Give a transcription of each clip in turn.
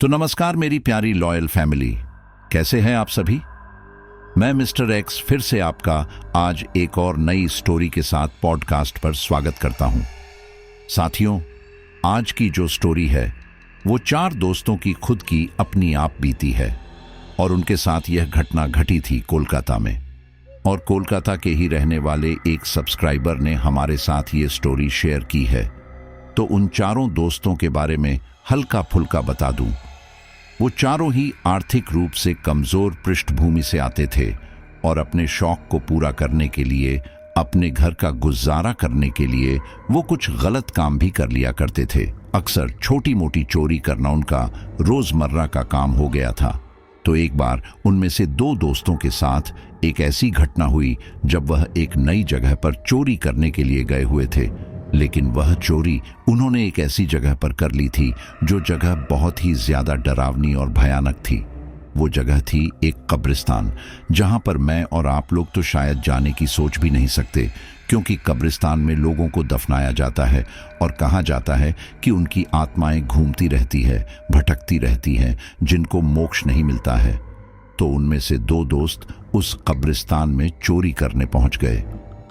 तो नमस्कार मेरी प्यारी लॉयल फैमिली, कैसे हैं आप सभी। मैं मिस्टर एक्स फिर से आपका आज एक और नई स्टोरी के साथ पॉडकास्ट पर स्वागत करता हूं। साथियों, आज की जो स्टोरी है वो चार दोस्तों की खुद की अपनी आप बीती है और उनके साथ यह घटना घटी थी कोलकाता में। और कोलकाता के ही रहने वाले एक सब्सक्राइबर ने हमारे साथ ये स्टोरी शेयर की है, तो उन चारों दोस्तों के बारे में हल्का फुल्का बता दूं। वो चारों ही आर्थिक रूप से कमजोर पृष्ठभूमि से आते थे और अपने शौक को पूरा करने के लिए, अपने घर का गुजारा करने के लिए वो कुछ गलत काम भी कर लिया करते थे। अक्सर छोटी मोटी चोरी करना उनका रोजमर्रा का काम हो गया था। तो एक बार उनमें से दो दोस्तों के साथ एक ऐसी घटना हुई जब वह एक नई जगह पर चोरी करने के लिए गए हुए थे, लेकिन वह चोरी उन्होंने एक ऐसी जगह पर कर ली थी जो जगह बहुत ही ज्यादा डरावनी और भयानक थी। वो जगह थी एक कब्रिस्तान, जहां पर मैं और आप लोग तो शायद जाने की सोच भी नहीं सकते, क्योंकि कब्रिस्तान में लोगों को दफनाया जाता है और कहा जाता है कि उनकी आत्माएं घूमती रहती है, भटकती रहती हैं, जिनको मोक्ष नहीं मिलता है। तो उनमें से दो दोस्त उस कब्रिस्तान में चोरी करने पहुंच गए,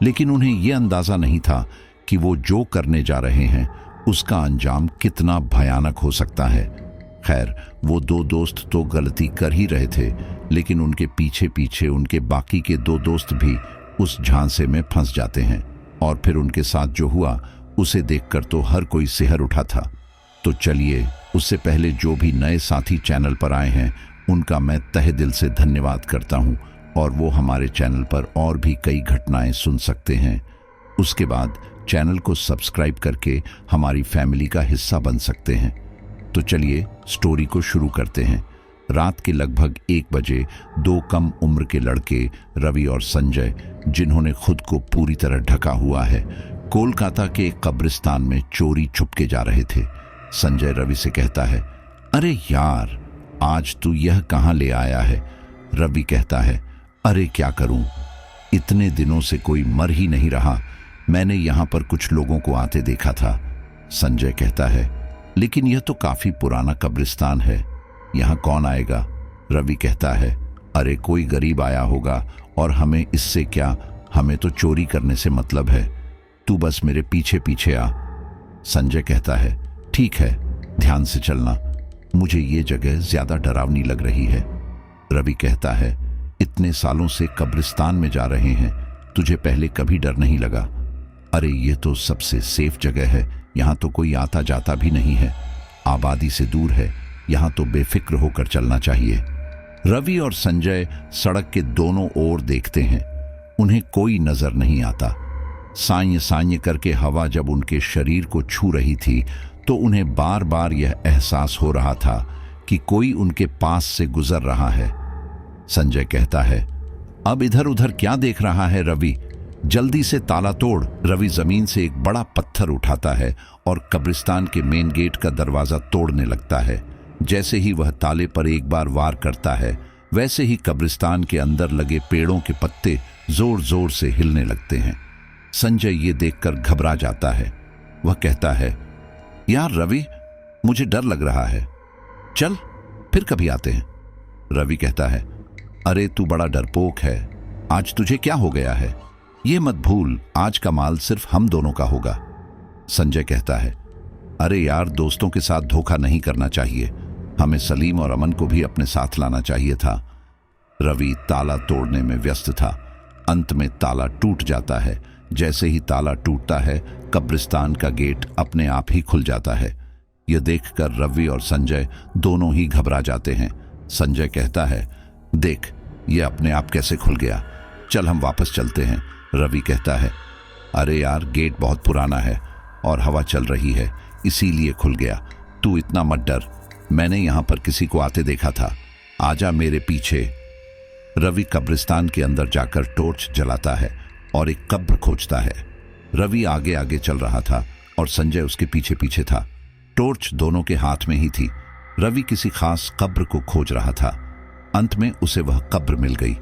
लेकिन उन्हें यह अंदाजा नहीं था कि वो जो करने जा रहे हैं उसका अंजाम कितना भयानक हो सकता है। खैर, वो दो दोस्त तो गलती कर ही रहे थे, लेकिन उनके पीछे पीछे उनके बाकी के दो दोस्त भी उस झांसे में फंस जाते हैं और फिर उनके साथ जो हुआ उसे देखकर तो हर कोई सिहर उठा था। तो चलिए, उससे पहले जो भी नए साथी चैनल पर आए हैं उनका मैं तहे दिल से धन्यवाद करता हूं, और वो हमारे चैनल पर और भी कई घटनाएं सुन सकते हैं। उसके बाद चैनल को सब्सक्राइब करके हमारी फैमिली का हिस्सा बन सकते हैं। तो चलिए स्टोरी को शुरू करते हैं। रात के लगभग 1 बजे दो कम उम्र के लड़के रवि और संजय, जिन्होंने खुद को पूरी तरह ढका हुआ है, कोलकाता के एक कब्रिस्तान में चोरी छुपके जा रहे थे। संजय रवि से कहता है, अरे यार, आज तू यह कहां ले आया है। रवि कहता है, अरे क्या करूं, इतने दिनों से कोई मर ही नहीं रहा, मैंने यहां पर कुछ लोगों को आते देखा था। संजय कहता है, लेकिन यह तो काफी पुराना कब्रिस्तान है, यहां कौन आएगा। रवि कहता है, अरे कोई गरीब आया होगा और हमें इससे क्या, हमें तो चोरी करने से मतलब है, तू बस मेरे पीछे पीछे आ। संजय कहता है, ठीक है, ध्यान से चलना, मुझे ये जगह ज्यादा डरावनी लग रही है। रवि कहता है, इतने सालों से कब्रिस्तान में जा रहे हैं, तुझे पहले कभी डर नहीं लगा। अरे ये तो सबसे सेफ जगह है, यहाँ तो कोई आता जाता भी नहीं है, आबादी से दूर है, यहाँ तो बेफिक्र होकर चलना चाहिए। रवि और संजय सड़क के दोनों ओर देखते हैं, उन्हें कोई नजर नहीं आता। साइं साइं करके हवा जब उनके शरीर को छू रही थी तो उन्हें बार बार यह एहसास हो रहा था कि कोई उनके पास से गुजर रहा है। संजय कहता है, अब इधर उधर क्या देख रहा है रवि, जल्दी से ताला तोड़। रवि जमीन से एक बड़ा पत्थर उठाता है और कब्रिस्तान के मेन गेट का दरवाजा तोड़ने लगता है। जैसे ही वह ताले पर एक बार वार करता है, वैसे ही कब्रिस्तान के अंदर लगे पेड़ों के पत्ते जोर जोर से हिलने लगते हैं। संजय ये देखकर घबरा जाता है। वह कहता है, यार रवि, मुझे डर लग रहा है, चल फिर कभी आते हैं। रवि कहता है, अरे तू बड़ा डरपोक है, आज तुझे क्या हो गया है, ये मत भूल, आज का माल सिर्फ हम दोनों का होगा। संजय कहता है, अरे यार, दोस्तों के साथ धोखा नहीं करना चाहिए, हमें सलीम और अमन को भी अपने साथ लाना चाहिए था। रवि ताला तोड़ने में व्यस्त था। अंत में ताला टूट जाता है। जैसे ही ताला टूटता है, कब्रिस्तान का गेट अपने आप ही खुल जाता है। यह देखकर रवि और संजय दोनों ही घबरा जाते हैं। संजय कहता है, देख, यह अपने आप कैसे खुल गया, चल हम वापस चलते हैं। रवि कहता है, अरे यार, गेट बहुत पुराना है और हवा चल रही है, इसीलिए खुल गया, तू इतना मत डर, मैंने यहां पर किसी को आते देखा था, आजा मेरे पीछे। रवि कब्रिस्तान के अंदर जाकर टॉर्च जलाता है और एक कब्र खोजता है। रवि आगे आगे चल रहा था और संजय उसके पीछे पीछे था। टॉर्च दोनों के हाथ में ही थी। रवि किसी खास कब्र को खोज रहा था। अंत में उसे वह कब्र मिल गई।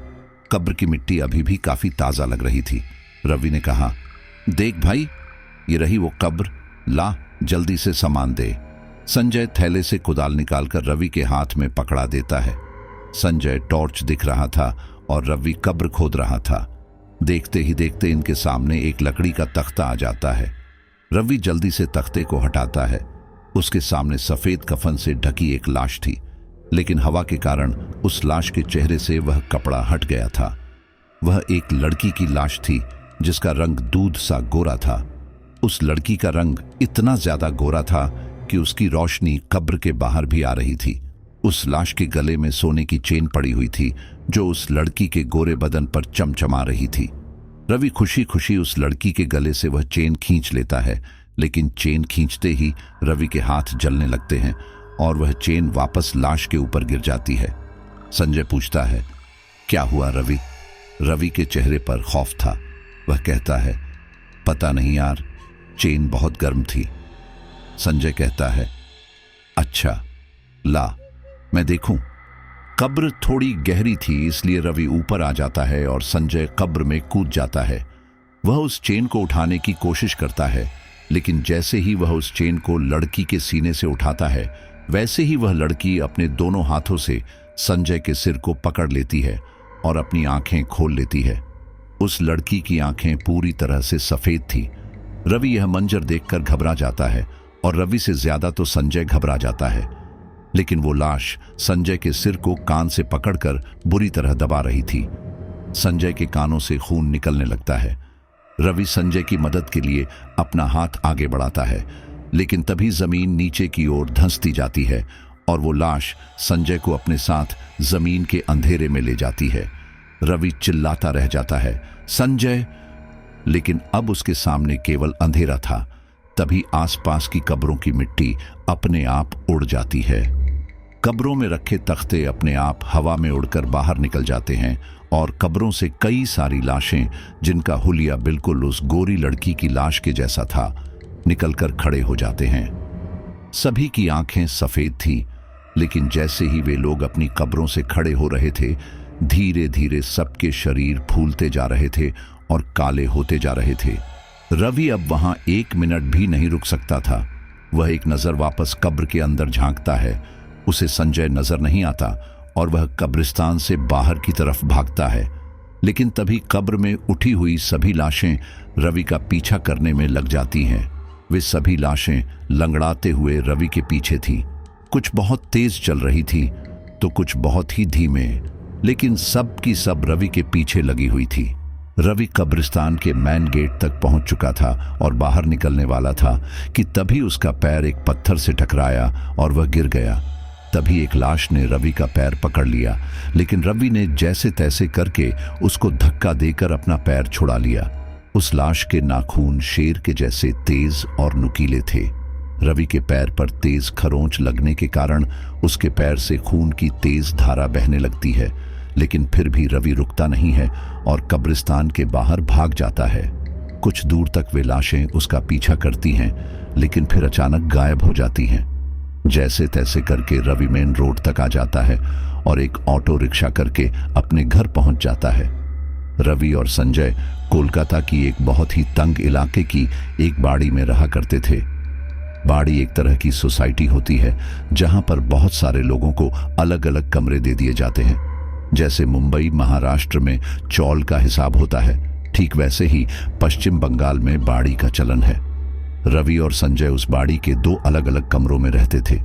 कब्र की मिट्टी अभी भी काफी ताजा लग रही थी। रवि ने कहा, देख भाई, ये रही वो कब्र, ला जल्दी से सामान दे। संजय थैले से कुदाल निकालकर रवि के हाथ में पकड़ा देता है। संजय टॉर्च दिख रहा था और रवि कब्र खोद रहा था। देखते ही देखते इनके सामने एक लकड़ी का तख्ता आ जाता है। रवि जल्दी से तख्ते को हटाता है। उसके सामने सफेद कफन से ढकी एक लाश थी, लेकिन हवा के कारण उस लाश के चेहरे से वह कपड़ा हट गया था। वह एक लड़की की लाश थी जिसका रंग दूध सा गोरा था। उस लड़की का रंग इतना ज्यादा गोरा था कि उसकी रोशनी कब्र के बाहर भी आ रही थी। उस लाश के गले में सोने की चेन पड़ी हुई थी जो उस लड़की के गोरे बदन पर चमचमा रही थी। रवि खुशी खुशी उस लड़की के गले से वह चेन खींच लेता है, लेकिन चेन खींचते ही रवि के हाथ जलने लगते हैं और वह चेन वापस लाश के ऊपर गिर जाती है। संजय पूछता है, क्या हुआ रवि? रवि के चेहरे पर खौफ था। वह कहता है, पता नहीं यार, चेन बहुत गर्म थी। संजय कहता है, अच्छा ला मैं देखूं। कब्र थोड़ी गहरी थी, इसलिए रवि ऊपर आ जाता है और संजय कब्र में कूद जाता है। वह उस चेन को उठाने की कोशिश करता है, लेकिन जैसे ही वह उस चेन को लड़की के सीने से उठाता है, वैसे ही वह लड़की अपने दोनों हाथों से संजय के सिर को पकड़ लेती है और अपनी आंखें खोल लेती है। उस लड़की की आंखें पूरी तरह से सफेद थी। रवि यह मंजर देखकर घबरा जाता है और रवि से ज्यादा तो संजय घबरा जाता है, लेकिन वो लाश संजय के सिर को कान से पकड़कर बुरी तरह दबा रही थी। संजय के कानों से खून निकलने लगता है। रवि संजय की मदद के लिए अपना हाथ आगे बढ़ाता है, लेकिन तभी जमीन नीचे की ओर धंसती जाती है और वो लाश संजय को अपने साथ जमीन के अंधेरे में ले जाती है। रवि चिल्लाता रह जाता है, संजय! लेकिन अब उसके सामने केवल अंधेरा था। तभी आसपास की कब्रों की मिट्टी अपने आप उड़ जाती है। कब्रों में रखे तख्ते अपने आप हवा में उड़कर बाहर निकल जाते हैं और कब्रों से कई सारी लाशें, जिनका हुलिया बिल्कुल उस गोरी लड़की की लाश के जैसा था, निकलकर खड़े हो जाते हैं। सभी की आंखें सफेद थी, लेकिन जैसे ही वे लोग अपनी कब्रों से खड़े हो रहे थे, धीरे धीरे सबके शरीर फूलते जा रहे थे और काले होते जा रहे थे। रवि अब वहां 1 मिनट भी नहीं रुक सकता था। वह एक नजर वापस कब्र के अंदर झांकता है। उसे संजय नजर नहीं आता और वह कब्रिस्तान से बाहर की तरफ भागता है, लेकिन तभी कब्र में उठी हुई सभी लाशें रवि का पीछा करने में लग जाती हैं। वे सभी लाशें लंगड़ाते हुए रवि के पीछे थीं। कुछ बहुत तेज चल रही थी तो कुछ बहुत ही धीमे, लेकिन सब की सब रवि के पीछे लगी हुई थी। रवि कब्रिस्तान के मेन गेट तक पहुंच चुका था और बाहर निकलने वाला था कि तभी उसका पैर एक पत्थर से टकराया और वह गिर गया। तभी एक लाश ने रवि का पैर पकड़ लिया, लेकिन रवि ने जैसे तैसे करके उसको धक्का देकर अपना पैर छुड़ा लिया। उस लाश के नाखून शेर के जैसे तेज और नुकीले थे। रवि के पैर पर तेज खरोंच लगने के कारण उसके पैर से खून की तेज धारा बहने लगती है, लेकिन फिर भी रवि रुकता नहीं है और कब्रिस्तान के बाहर भाग जाता है। कुछ दूर तक वे लाशें उसका पीछा करती हैं, लेकिन फिर अचानक गायब हो जाती हैं। जैसे तैसे करके रवि मेन रोड तक आ जाता है और एक ऑटो रिक्शा करके अपने घर पहुंच जाता है। रवि और संजय कोलकाता की एक बहुत ही तंग इलाके की एक बाड़ी में रहा करते थे। बाड़ी एक तरह की सोसाइटी होती है जहां पर बहुत सारे लोगों को अलग अलग कमरे दे दिए जाते हैं। जैसे मुंबई महाराष्ट्र में चौल का हिसाब होता है, ठीक वैसे ही पश्चिम बंगाल में बाड़ी का चलन है। रवि और संजय उस बाड़ी के 2 अलग अलग कमरों में रहते थे।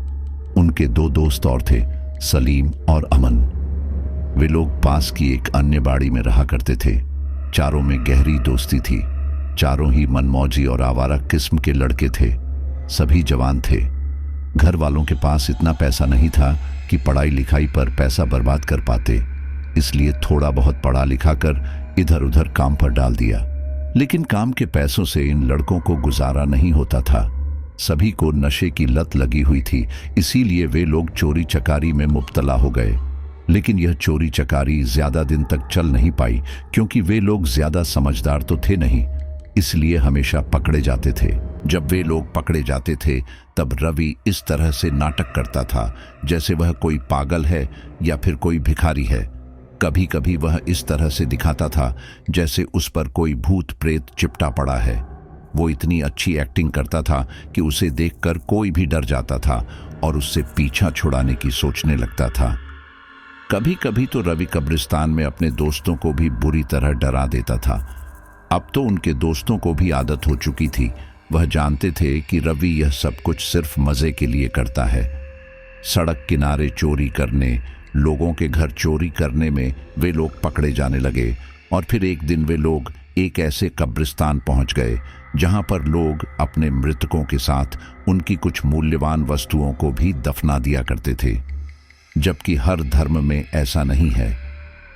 उनके 2 दोस्त और थे, सलीम और अमन। वे लोग पास की एक अन्य बाड़ी में रहा करते थे। चारों में गहरी दोस्ती थी। चारों ही मनमौजी और आवारा किस्म के लड़के थे। सभी जवान थे। घर वालों के पास इतना पैसा नहीं था कि पढ़ाई लिखाई पर पैसा बर्बाद कर पाते, इसलिए थोड़ा बहुत पढ़ा लिखा कर इधर उधर काम पर डाल दिया। लेकिन काम के पैसों से इन लड़कों को गुजारा नहीं होता था। सभी को नशे की लत लगी हुई थी, इसीलिए वे लोग चोरी चकारी में मुब्तला हो गए। लेकिन यह चोरी चकारी ज्यादा दिन तक चल नहीं पाई, क्योंकि वे लोग ज्यादा समझदार तो थे नहीं, इसलिए हमेशा पकड़े जाते थे। जब वे लोग पकड़े जाते थे तब रवि इस तरह से नाटक करता था जैसे वह कोई पागल है या फिर कोई भिखारी है। कभी कभी वह इस तरह से दिखाता था जैसे उस पर कोई भूत प्रेत चिपटा पड़ा है। वो इतनी अच्छी एक्टिंग करता था कि उसे देखकर कोई भी डर जाता था और उससे पीछा छुड़ाने की सोचने लगता था। कभी कभी तो रवि कब्रिस्तान में अपने दोस्तों को भी बुरी तरह डरा देता था। अब तो उनके दोस्तों को भी आदत हो चुकी थी। वह जानते थे कि रवि यह सब कुछ सिर्फ मजे के लिए करता है। सड़क किनारे चोरी करने, लोगों के घर चोरी करने में वे लोग पकड़े जाने लगे और फिर एक दिन वे लोग एक ऐसे कब्रिस्तान पहुंच गए जहां पर लोग अपने मृतकों के साथ उनकी कुछ मूल्यवान वस्तुओं को भी दफना दिया करते थे। जबकि हर धर्म में ऐसा नहीं है।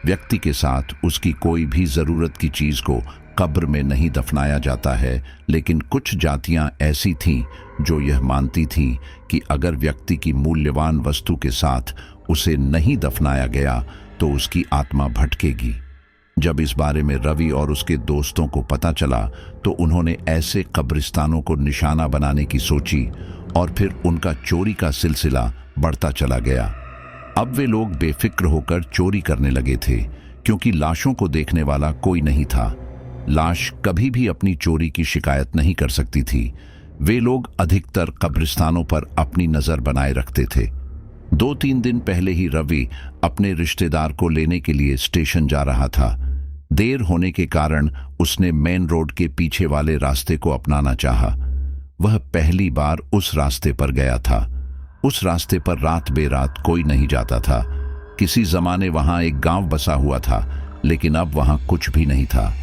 व्यक्ति के साथ उसकी कोई भी जरूरत की चीज को कब्र में नहीं दफनाया जाता है, लेकिन कुछ जातियां ऐसी थीं जो यह मानती थीं कि अगर व्यक्ति की मूल्यवान वस्तु के साथ उसे नहीं दफनाया गया तो उसकी आत्मा भटकेगी। जब इस बारे में रवि और उसके दोस्तों को पता चला तो उन्होंने ऐसे कब्रिस्तानों को निशाना बनाने की सोची और फिर उनका चोरी का सिलसिला बढ़ता चला गया। अब वे लोग बेफिक्र होकर चोरी करने लगे थे, क्योंकि लाशों को देखने वाला कोई नहीं था। लाश कभी भी अपनी चोरी की शिकायत नहीं कर सकती थी। वे लोग अधिकतर कब्रिस्तानों पर अपनी नजर बनाए रखते थे। 2-3 दिन पहले ही रवि अपने रिश्तेदार को लेने के लिए स्टेशन जा रहा था। देर होने के कारण उसने मेन रोड के पीछे वाले रास्ते को अपनाना चाहा। वह पहली बार उस रास्ते पर गया था। उस रास्ते पर रात बेरात कोई नहीं जाता था। किसी जमाने वहां एक गांव बसा हुआ था, लेकिन अब वहां कुछ भी नहीं था।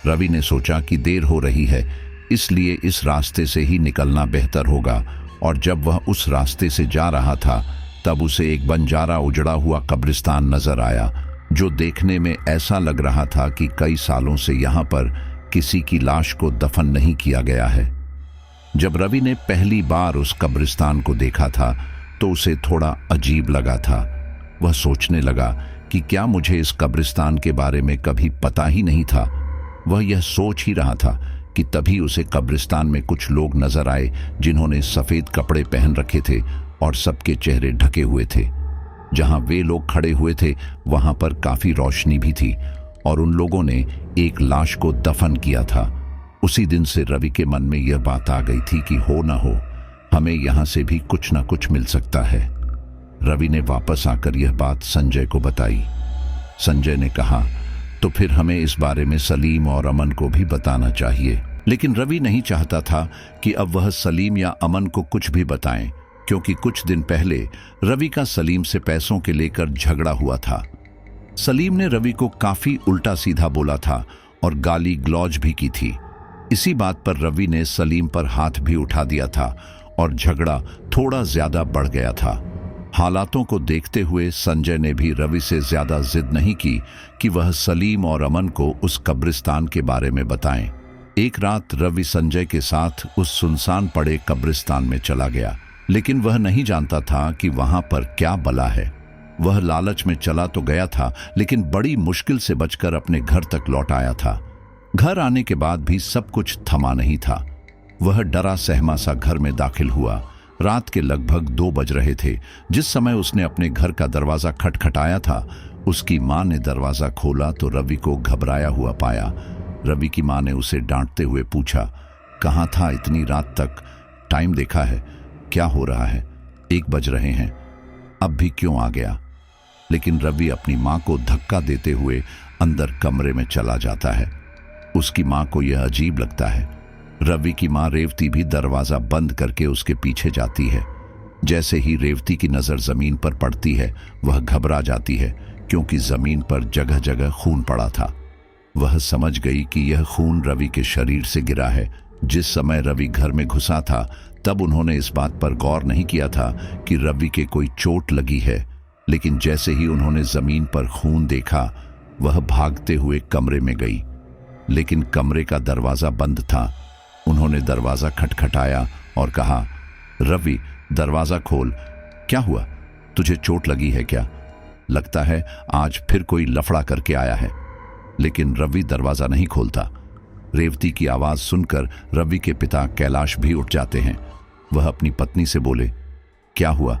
रवि ने सोचा कि देर हो रही है, इसलिए इस रास्ते से ही निकलना बेहतर होगा। और जब वह उस रास्ते से जा रहा था तब उसे एक बंजारा उजड़ा हुआ कब्रिस्तान नजर आया, जो देखने में ऐसा लग रहा था कि कई सालों से यहाँ पर किसी की लाश को दफन नहीं किया गया है। जब रवि ने पहली बार उस कब्रिस्तान को देखा था तो उसे थोड़ा अजीब लगा था। वह सोचने लगा कि क्या मुझे इस कब्रिस्तान के बारे में कभी पता ही नहीं था। वह यह सोच ही रहा था कि तभी उसे कब्रिस्तान में कुछ लोग नजर आए जिन्होंने सफेद कपड़े पहन रखे थे और सबके चेहरे ढके हुए थे। जहां वे लोग खड़े हुए थे वहां पर काफी रोशनी भी थी और उन लोगों ने एक लाश को दफन किया था। उसी दिन से रवि के मन में यह बात आ गई थी कि हो ना हो, हमें यहां से भी कुछ ना कुछ मिल सकता है। रवि ने वापस आकर यह बात संजय को बताई। संजय ने कहा, तो फिर हमें इस बारे में सलीम और अमन को भी बताना चाहिए। लेकिन रवि नहीं चाहता था कि अब वह सलीम या अमन को कुछ भी बताएं, क्योंकि कुछ दिन पहले रवि का सलीम से पैसों के लेकर झगड़ा हुआ था। सलीम ने रवि को काफी उल्टा सीधा बोला था और गाली ग्लौज भी की थी। इसी बात पर रवि ने सलीम पर हाथ भी उठा दिया था और झगड़ा थोड़ा ज्यादा बढ़ गया था। हालातों को देखते हुए संजय ने भी रवि से ज्यादा जिद नहीं की कि वह सलीम और अमन को उस कब्रिस्तान के बारे में बताएं। एक रात रवि संजय के साथ उस सुनसान पड़े कब्रिस्तान में चला गया, लेकिन वह नहीं जानता था कि वहां पर क्या बला है। वह लालच में चला तो गया था, लेकिन बड़ी मुश्किल से बचकर अपने घर तक लौट आया था। घर आने के बाद भी सब कुछ थमा नहीं था। वह डरा सहमा सा घर में दाखिल हुआ। रात के लगभग 2 बज रहे थे। जिस समय उसने अपने घर का दरवाजा खटखटाया था, उसकी मां ने दरवाजा खोला तो रवि को घबराया हुआ पाया। रवि की मां ने उसे डांटते हुए पूछा, कहाँ था इतनी रात तक? टाइम देखा है? क्या हो रहा है? 1 बज रहे हैं, अब भी क्यों आ गया? लेकिन रवि अपनी मां को धक्का देते हुए अंदर कमरे में चला जाता है। उसकी मां को यह अजीब लगता है। रवि की मां रेवती भी दरवाजा बंद करके उसके पीछे जाती है। जैसे ही रेवती की नजर जमीन पर पड़ती है, वह घबरा जाती है, क्योंकि जमीन पर जगह जगह खून पड़ा था। वह समझ गई कि यह खून रवि के शरीर से गिरा है। जिस समय रवि घर में घुसा था तब उन्होंने इस बात पर गौर नहीं किया था कि रवि के कोई चोट लगी है, लेकिन जैसे ही उन्होंने जमीन पर खून देखा, वह भागते हुए कमरे में गई, लेकिन कमरे का दरवाजा बंद था। उन्होंने दरवाजा खटखटाया और कहा, रवि दरवाजा खोल, क्या हुआ? तुझे चोट लगी है क्या? लगता है आज फिर कोई लफड़ा करके आया है। लेकिन रवि दरवाजा नहीं खोलता। रेवती की आवाज सुनकर रवि के पिता कैलाश भी उठ जाते हैं। वह अपनी पत्नी से बोले, क्या हुआ?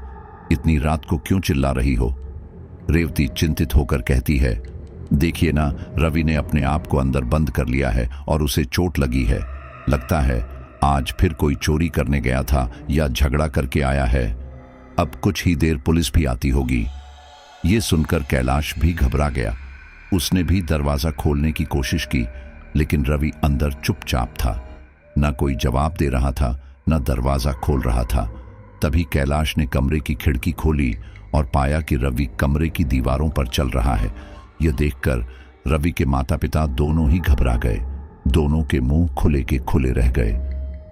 इतनी रात को क्यों चिल्ला रही हो? रेवती चिंतित होकर कहती है, देखिए ना, रवि ने अपने आप को अंदर बंद कर लिया है और उसे चोट लगी है। लगता है आज फिर कोई चोरी करने गया था या झगड़ा करके आया है। अब कुछ ही देर पुलिस भी आती होगी। ये सुनकर कैलाश भी घबरा गया। उसने भी दरवाजा खोलने की कोशिश की, लेकिन रवि अंदर चुपचाप था। न कोई जवाब दे रहा था, न दरवाजा खोल रहा था। तभी कैलाश ने कमरे की खिड़की खोली और पाया कि रवि कमरे की दीवारों पर चल रहा है। यह देखकर रवि के माता पिता दोनों ही घबरा गए। दोनों के मुंह खुले के खुले रह गए।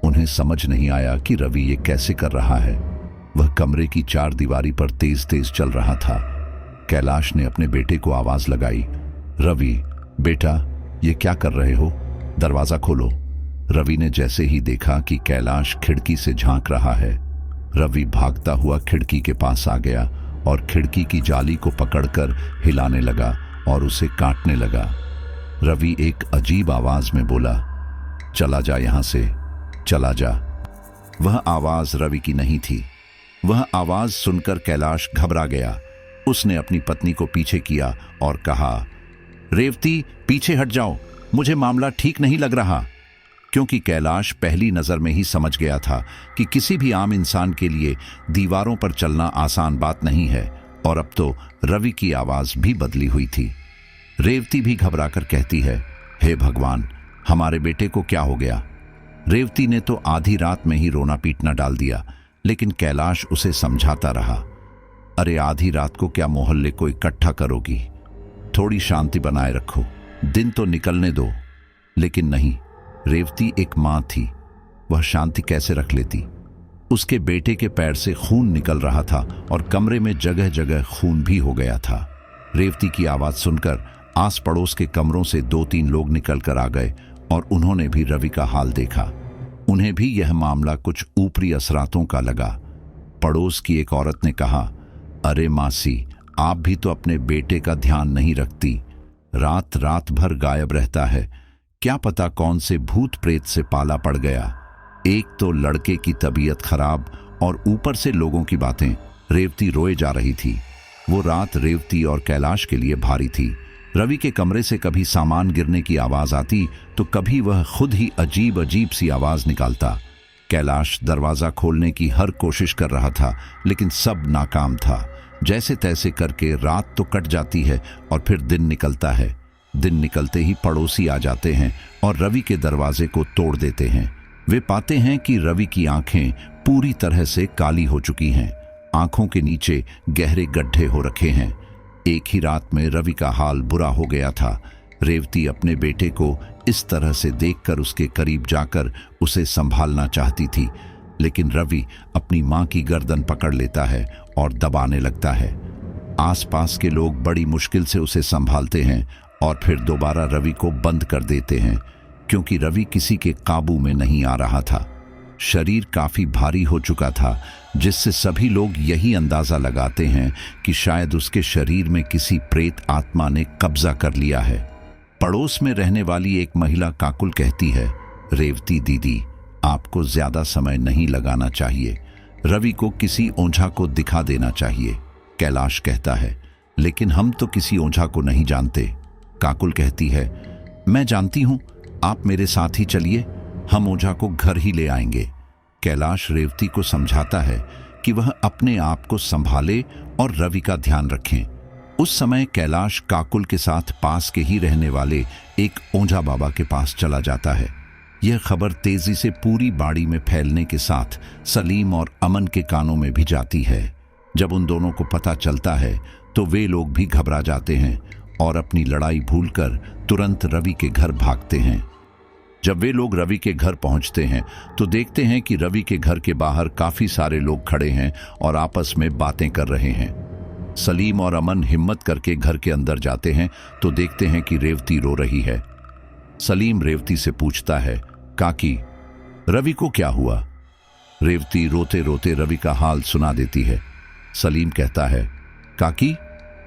उन्हें समझ नहीं आया कि रवि ये कैसे कर रहा है। वह कमरे की चार दीवारी पर तेज तेज चल रहा था। कैलाश ने अपने बेटे को आवाज लगाई, रवि बेटा, ये क्या कर रहे हो? दरवाजा खोलो। रवि ने जैसे ही देखा कि कैलाश खिड़की से झांक रहा है, रवि भागता हुआ खिड़की के पास आ गया और खिड़की की जाली को पकड़कर हिलाने लगा और उसे काटने लगा। रवि एक अजीब आवाज में बोला, चला जा यहां से, चला जा। वह आवाज रवि की नहीं थी। वह आवाज सुनकर कैलाश घबरा गया। उसने अपनी पत्नी को पीछे किया और कहा, रेवती पीछे हट जाओ, मुझे मामला ठीक नहीं लग रहा। क्योंकि कैलाश पहली नजर में ही समझ गया था कि किसी भी आम इंसान के लिए दीवारों पर चलना आसान बात नहीं है। और अब तो रवि की आवाज भी बदली हुई थी। रेवती भी घबराकर कहती है, हे भगवान, हमारे बेटे को क्या हो गया? रेवती ने तो आधी रात में ही रोना पीटना डाल दिया, लेकिन कैलाश उसे समझाता रहा, अरे आधी रात को क्या मोहल्ले को इकट्ठा करोगी? थोड़ी शांति बनाए रखो, दिन तो निकलने दो। लेकिन नहीं, रेवती एक मां थी। वह शांति कैसे रख लेती? उसके बेटे के पैर से खून निकल रहा था और कमरे में जगह जगह खून भी हो गया था। रेवती की आवाज सुनकर आस पड़ोस के कमरों से 2-3 लोग निकल कर आ गए और उन्होंने भी रवि का हाल देखा। उन्हें भी यह मामला कुछ ऊपरी असरातों का लगा। पड़ोस की एक औरत ने कहा, अरे मासी, आप भी तो अपने बेटे का ध्यान नहीं रखती। रात रात भर गायब रहता है। क्या पता कौन से भूत प्रेत से पाला पड़ गया। एक तो लड़के की तबीयत खराब और ऊपर से लोगों की बातें। रेवती रोए जा रही थी। वो रात रेवती और कैलाश के लिए भारी थी। रवि के कमरे से कभी सामान गिरने की आवाज आती तो कभी वह खुद ही अजीब अजीब सी आवाज निकालता। कैलाश दरवाजा खोलने की हर कोशिश कर रहा था, लेकिन सब नाकाम था। जैसे तैसे करके रात तो कट जाती है और फिर दिन निकलता है। दिन निकलते ही पड़ोसी आ जाते हैं और रवि के दरवाजे को तोड़ देते हैं। वे पाते हैं कि रवि की आंखें पूरी तरह से काली हो चुकी हैं। आंखों के नीचे गहरे गड्ढे हो रखे हैं। एक ही रात में रवि का हाल बुरा हो गया था। रेवती अपने बेटे को इस तरह से देखकर उसके करीब जाकर उसे संभालना चाहती थी, लेकिन रवि अपनी मां की गर्दन पकड़ लेता है और दबाने लगता है। आसपास के लोग बड़ी मुश्किल से उसे संभालते हैं और फिर दोबारा रवि को बंद कर देते हैं, क्योंकि रवि किसी के काबू में नहीं आ रहा था। शरीर काफी भारी हो चुका था, जिससे सभी लोग यही अंदाजा लगाते हैं कि शायद उसके शरीर में किसी प्रेत आत्मा ने कब्जा कर लिया है। पड़ोस में रहने वाली एक महिला काकुल कहती है, रेवती दीदी, आपको ज्यादा समय नहीं लगाना चाहिए। रवि को किसी ओझा को दिखा देना चाहिए। कैलाश कहता है, लेकिन हम तो किसी ओझा को नहीं जानते। काकुल कहती है, मैं जानती हूं, आप मेरे साथ ही चलिए, हम ओझा को घर ही ले आएंगे। कैलाश रेवती को समझाता है कि वह अपने आप को संभाले और रवि का ध्यान रखें। उस समय कैलाश काकुल के साथ पास के ही रहने वाले एक ओझा बाबा के पास चला जाता है। यह खबर तेजी से पूरी बाड़ी में फैलने के साथ सलीम और अमन के कानों में भी जाती है। जब उन दोनों को पता चलता है तो वे लोग भी घबरा जाते हैं और अपनी लड़ाई भूलकर तुरंत रवि के घर भागते हैं। जब वे लोग रवि के घर पहुंचते हैं तो देखते हैं कि रवि के घर के बाहर काफी सारे लोग खड़े हैं और आपस में बातें कर रहे हैं। सलीम और अमन हिम्मत करके घर के अंदर जाते हैं तो देखते हैं कि रेवती रो रही है। सलीम रेवती से पूछता है, काकी, रवि को क्या हुआ? रेवती रोते रोते रवि का हाल सुना देती है। सलीम कहता है, काकी,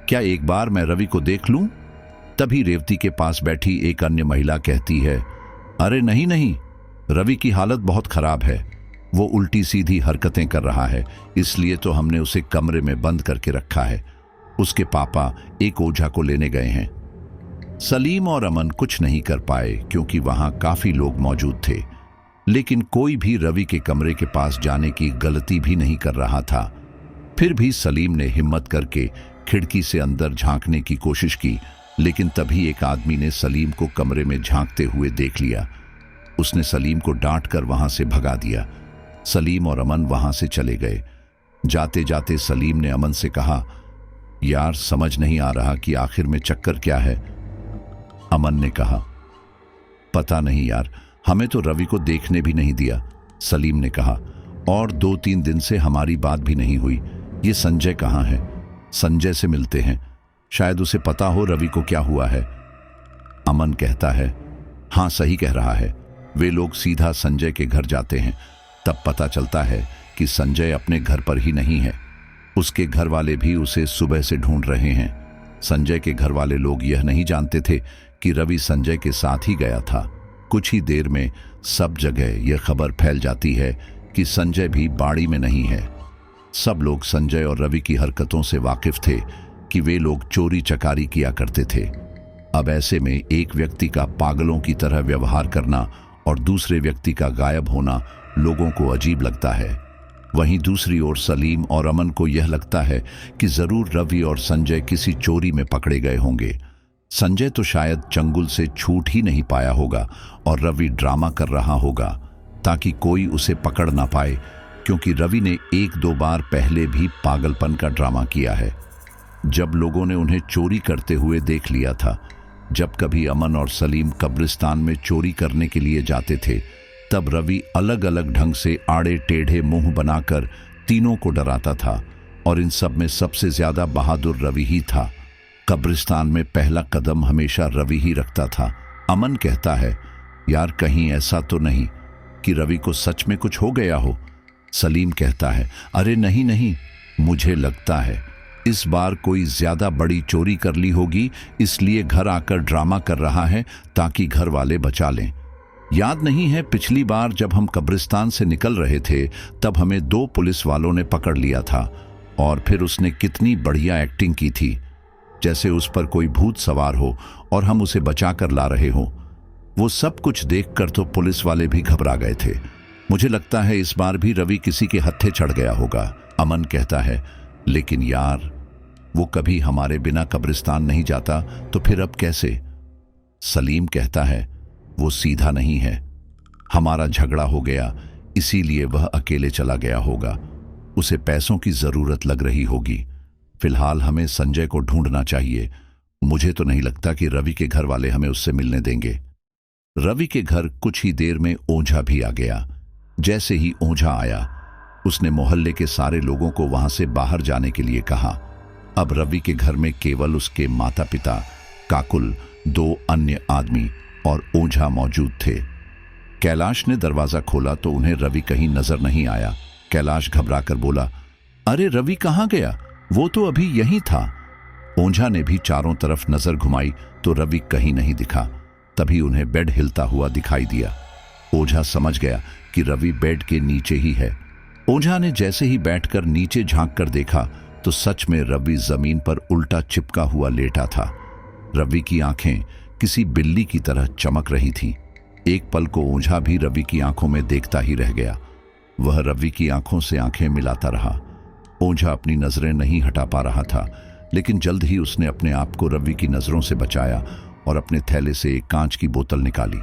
क्या एक बार मैं रवि को देख लूं? तभी रेवती के पास बैठी एक अन्य महिला कहती है, अरे नहीं नहीं, रवि की हालत बहुत खराब है। वो उल्टी सीधी हरकतें कर रहा है, इसलिए तो हमने उसे कमरे में बंद करके रखा है। उसके पापा एक ओझा को लेने गए हैं। सलीम और अमन कुछ नहीं कर पाए क्योंकि वहां काफी लोग मौजूद थे। लेकिन कोई भी रवि के कमरे के पास जाने की गलती भी नहीं कर रहा था। फिर भी सलीम ने हिम्मत करके खिड़की से अंदर झांकने की कोशिश की, लेकिन तभी एक आदमी ने सलीम को कमरे में झांकते हुए देख लिया। उसने सलीम को डांट कर वहां से भगा दिया। सलीम और अमन वहां से चले गए। जाते जाते सलीम ने अमन से कहा, यार समझ नहीं आ रहा कि आखिर में चक्कर क्या है। अमन ने कहा, पता नहीं यार, हमें तो रवि को देखने भी नहीं दिया। सलीम ने कहा, और 2-3 दिन से हमारी बात भी नहीं हुई। ये संजय कहाँ है? संजय से मिलते हैं, शायद उसे पता हो रवि को क्या हुआ है। अमन कहता है, हाँ सही कह रहा है। वे लोग सीधा संजय के घर जाते हैं। तब पता चलता है कि संजय अपने घर पर ही नहीं है। उसके घर वाले भी उसे सुबह से ढूंढ रहे हैं। संजय के घर वाले लोग यह नहीं जानते थे कि रवि संजय के साथ ही गया था। कुछ ही देर में सब जगह यह खबर फैल जाती है कि संजय भी बाड़ी में नहीं है। सब लोग संजय और रवि की हरकतों से वाकिफ थे कि वे लोग चोरी चकारी किया करते थे। अब ऐसे में एक व्यक्ति का पागलों की तरह व्यवहार करना और दूसरे व्यक्ति का गायब होना लोगों को अजीब लगता है। वहीं दूसरी ओर सलीम और अमन को यह लगता है कि जरूर रवि और संजय किसी चोरी में पकड़े गए होंगे। संजय तो शायद चंगुल से छूट ही नहीं पाया होगा और रवि ड्रामा कर रहा होगा ताकि कोई उसे पकड़ ना पाए, क्योंकि रवि ने 1-2 बार पहले भी पागलपन का ड्रामा किया है। जब लोगों ने उन्हें चोरी करते हुए देख लिया था, जब कभी अमन और सलीम कब्रिस्तान में चोरी करने के लिए जाते थे, तब रवि अलग अलग ढंग से आड़े टेढ़े मुंह बनाकर तीनों को डराता था और इन सब में सबसे ज्यादा बहादुर रवि ही था। कब्रिस्तान में पहला कदम हमेशा रवि ही रखता था। अमन कहता है, यार कहीं ऐसा तो नहीं कि रवि को सच में कुछ हो गया हो। सलीम कहता है, अरे नहीं नहीं, मुझे लगता है इस बार कोई ज्यादा बड़ी चोरी कर ली होगी, इसलिए घर आकर ड्रामा कर रहा है ताकि घर वाले बचा लें। याद नहीं है पिछली बार जब हम कब्रिस्तान से निकल रहे थे तब हमें 2 पुलिस वालों ने पकड़ लिया था और फिर उसने कितनी बढ़िया एक्टिंग की थी, जैसे उस पर कोई भूत सवार हो और हम उसे बचा कर ला रहे हो। वो सब कुछ देखकर तो पुलिस वाले भी घबरा गए थे। मुझे लगता है इस बार भी रवि किसी के हत्थे चढ़ गया होगा। अमन कहता है, लेकिन यार वो कभी हमारे बिना कब्रिस्तान नहीं जाता, तो फिर अब कैसे? सलीम कहता है, वो सीधा नहीं है, हमारा झगड़ा हो गया इसीलिए वह अकेले चला गया होगा। उसे पैसों की जरूरत लग रही होगी। फिलहाल हमें संजय को ढूंढना चाहिए। मुझे तो नहीं लगता कि रवि के घर वाले हमें उससे मिलने देंगे। रवि के घर कुछ ही देर में ओझा भी आ गया। जैसे ही ओझा आया, उसने मोहल्ले के सारे लोगों को वहां से बाहर जाने के लिए कहा। अब रवि के घर में केवल उसके माता पिता, काकुल, 2 अन्य आदमी और ओझा मौजूद थे। कैलाश ने दरवाजा खोला तो उन्हें रवि कहीं नजर नहीं आया। कैलाश घबराकर बोला, अरे रवि कहाँ गया? वो तो अभी यहीं था। ओझा ने भी चारों तरफ नजर घुमाई तो रवि कहीं नहीं दिखा। तभी उन्हें बेड हिलता हुआ दिखाई दिया। ओझा समझ गया कि रवि बेड के नीचे ही है। ओझा ने जैसे ही बैठकर नीचे झांक कर देखा तो सच में रवि जमीन पर उल्टा चिपका हुआ लेटा था। रवि की आंखें किसी बिल्ली की तरह चमक रही थीं। एक पल को ओझा भी रवि की आंखों में देखता ही रह गया। वह रवि की आंखों से आंखें मिलाता रहा। ओझा अपनी नजरें नहीं हटा पा रहा था, लेकिन जल्द ही उसने अपने आप को रवि की नजरों से बचाया और अपने थैले से एक कांच की बोतल निकाली।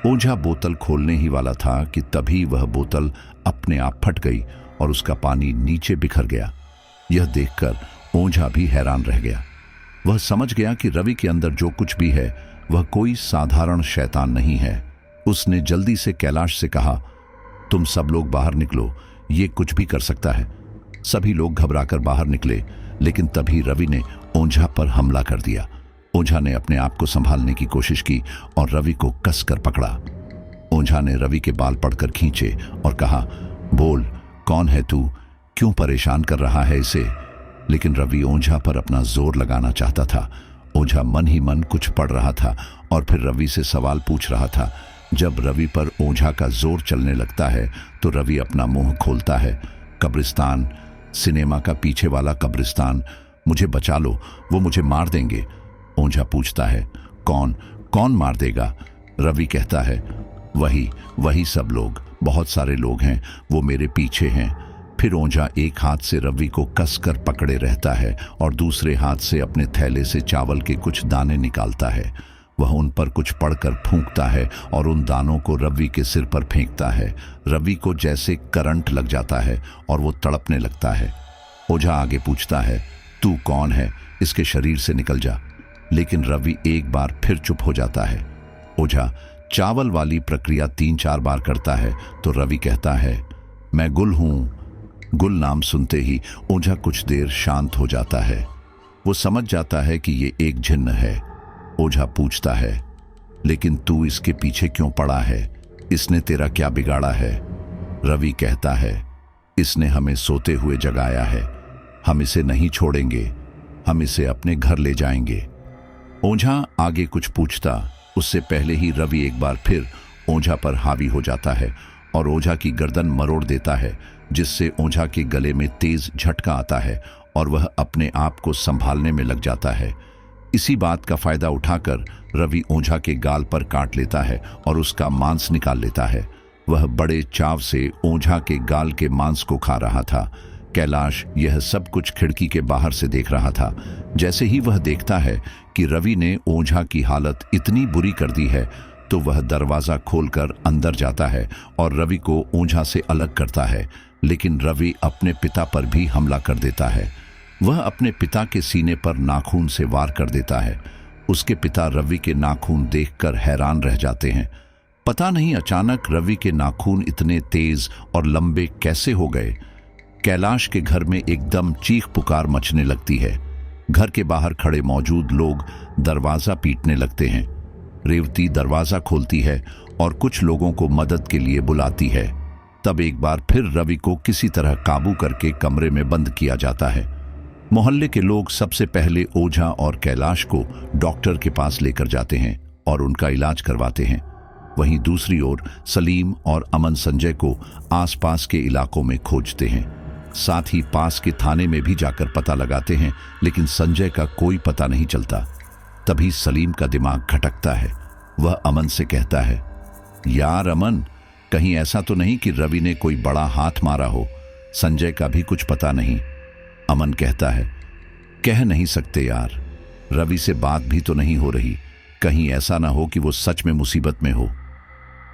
ओझा बोतल खोलने ही वाला था कि तभी वह बोतल अपने आप फट गई और उसका पानी नीचे बिखर गया। यह देखकर ओझा भी हैरान रह गया। वह समझ गया कि रवि के अंदर जो कुछ भी है वह कोई साधारण शैतान नहीं है। उसने जल्दी से कैलाश से कहा, तुम सब लोग बाहर निकलो, ये कुछ भी कर सकता है। सभी लोग घबराकर बाहर निकले, लेकिन तभी रवि ने ओझा पर हमला कर दिया। ओझा ने अपने आप को संभालने की कोशिश की और रवि को कसकर पकड़ा। ओझा ने रवि के बाल पकड़कर खींचे और कहा, बोल, कौन है तू? क्यों परेशान कर रहा है इसे? लेकिन रवि ओझा पर अपना जोर लगाना चाहता था। ओझा मन ही मन कुछ पढ़ रहा था और फिर रवि से सवाल पूछ रहा था। जब रवि पर ओझा का जोर चलने लगता है तो रवि अपना मुंह खोलता है। कब्रिस्तान, सिनेमा का पीछे वाला कब्रिस्तान, मुझे बचा लो, वो मुझे मार देंगे। ओझा पूछता है, कौन मार देगा? रवि कहता है, वही वही सब लोग, बहुत सारे लोग हैं, वो मेरे पीछे हैं। फिर ओझा एक हाथ से रवि को कसकर पकड़े रहता है और दूसरे हाथ से अपने थैले से चावल के कुछ दाने निकालता है। वह उन पर कुछ पड़कर फूंकता है और उन दानों को रवि के सिर पर फेंकता है। रवि को जैसे करंट लग जाता है और वो तड़पने लगता है। ओझा आगे पूछता है, तू कौन है? इसके शरीर से निकल जा। लेकिन रवि एक बार फिर चुप हो जाता है। ओझा चावल वाली प्रक्रिया 3-4 बार करता है तो रवि कहता है, मैं गुल हूं। गुल नाम सुनते ही ओझा कुछ देर शांत हो जाता है। वो समझ जाता है कि ये एक जिन्न है। ओझा पूछता है, लेकिन तू इसके पीछे क्यों पड़ा है? इसने तेरा क्या बिगाड़ा है? रवि कहता है, इसने हमें सोते हुए जगाया है। हम इसे नहीं छोड़ेंगे, हम इसे अपने घर ले जाएंगे। ओझा आगे कुछ पूछता उससे पहले ही रवि एक बार फिर ओझा पर हावी हो जाता है और ओझा की गर्दन मरोड़ देता है, जिससे ओझा के गले में तेज झटका आता है और वह अपने आप को संभालने में लग जाता है। इसी बात का फायदा उठाकर रवि ओझा के गाल पर काट लेता है और उसका मांस निकाल लेता है। वह बड़े चाव से ओझा के गाल के मांस को खा रहा था। कैलाश यह सब कुछ खिड़की के बाहर से देख रहा था। जैसे ही वह देखता है कि रवि ने ओझा की हालत इतनी बुरी कर दी है, तो वह दरवाजा खोलकर अंदर जाता है और रवि को ओझा से अलग करता है। लेकिन रवि अपने पिता पर भी हमला कर देता है। वह अपने पिता के सीने पर नाखून से वार कर देता है। उसके पिता रवि के नाखून देखकर हैरान रह जाते हैं। पता नहीं अचानक रवि के नाखून इतने तेज और लंबे कैसे हो गए। कैलाश के घर में एकदम चीख पुकार मचने लगती है। घर के बाहर खड़े मौजूद लोग दरवाजा पीटने लगते हैं। रेवती दरवाजा खोलती है और कुछ लोगों को मदद के लिए बुलाती है। तब एक बार फिर रवि को किसी तरह काबू करके कमरे में बंद किया जाता है। मोहल्ले के लोग सबसे पहले ओझा और कैलाश को डॉक्टर के पास लेकर जाते हैं और उनका इलाज करवाते हैं। वहीं दूसरी ओर सलीम और अमन संजय को आसपास के इलाकों में खोजते हैं। साथ ही पास के थाने में भी जाकर पता लगाते हैं, लेकिन संजय का कोई पता नहीं चलता। तभी सलीम का दिमाग खटकता है। वह अमन से कहता है, यार अमन, कहीं ऐसा तो नहीं कि रवि ने कोई बड़ा हाथ मारा हो? संजय का भी कुछ पता नहीं। अमन कहता है, कह नहीं सकते यार, रवि से बात भी तो नहीं हो रही। कहीं ऐसा ना हो कि वो सच में मुसीबत में हो।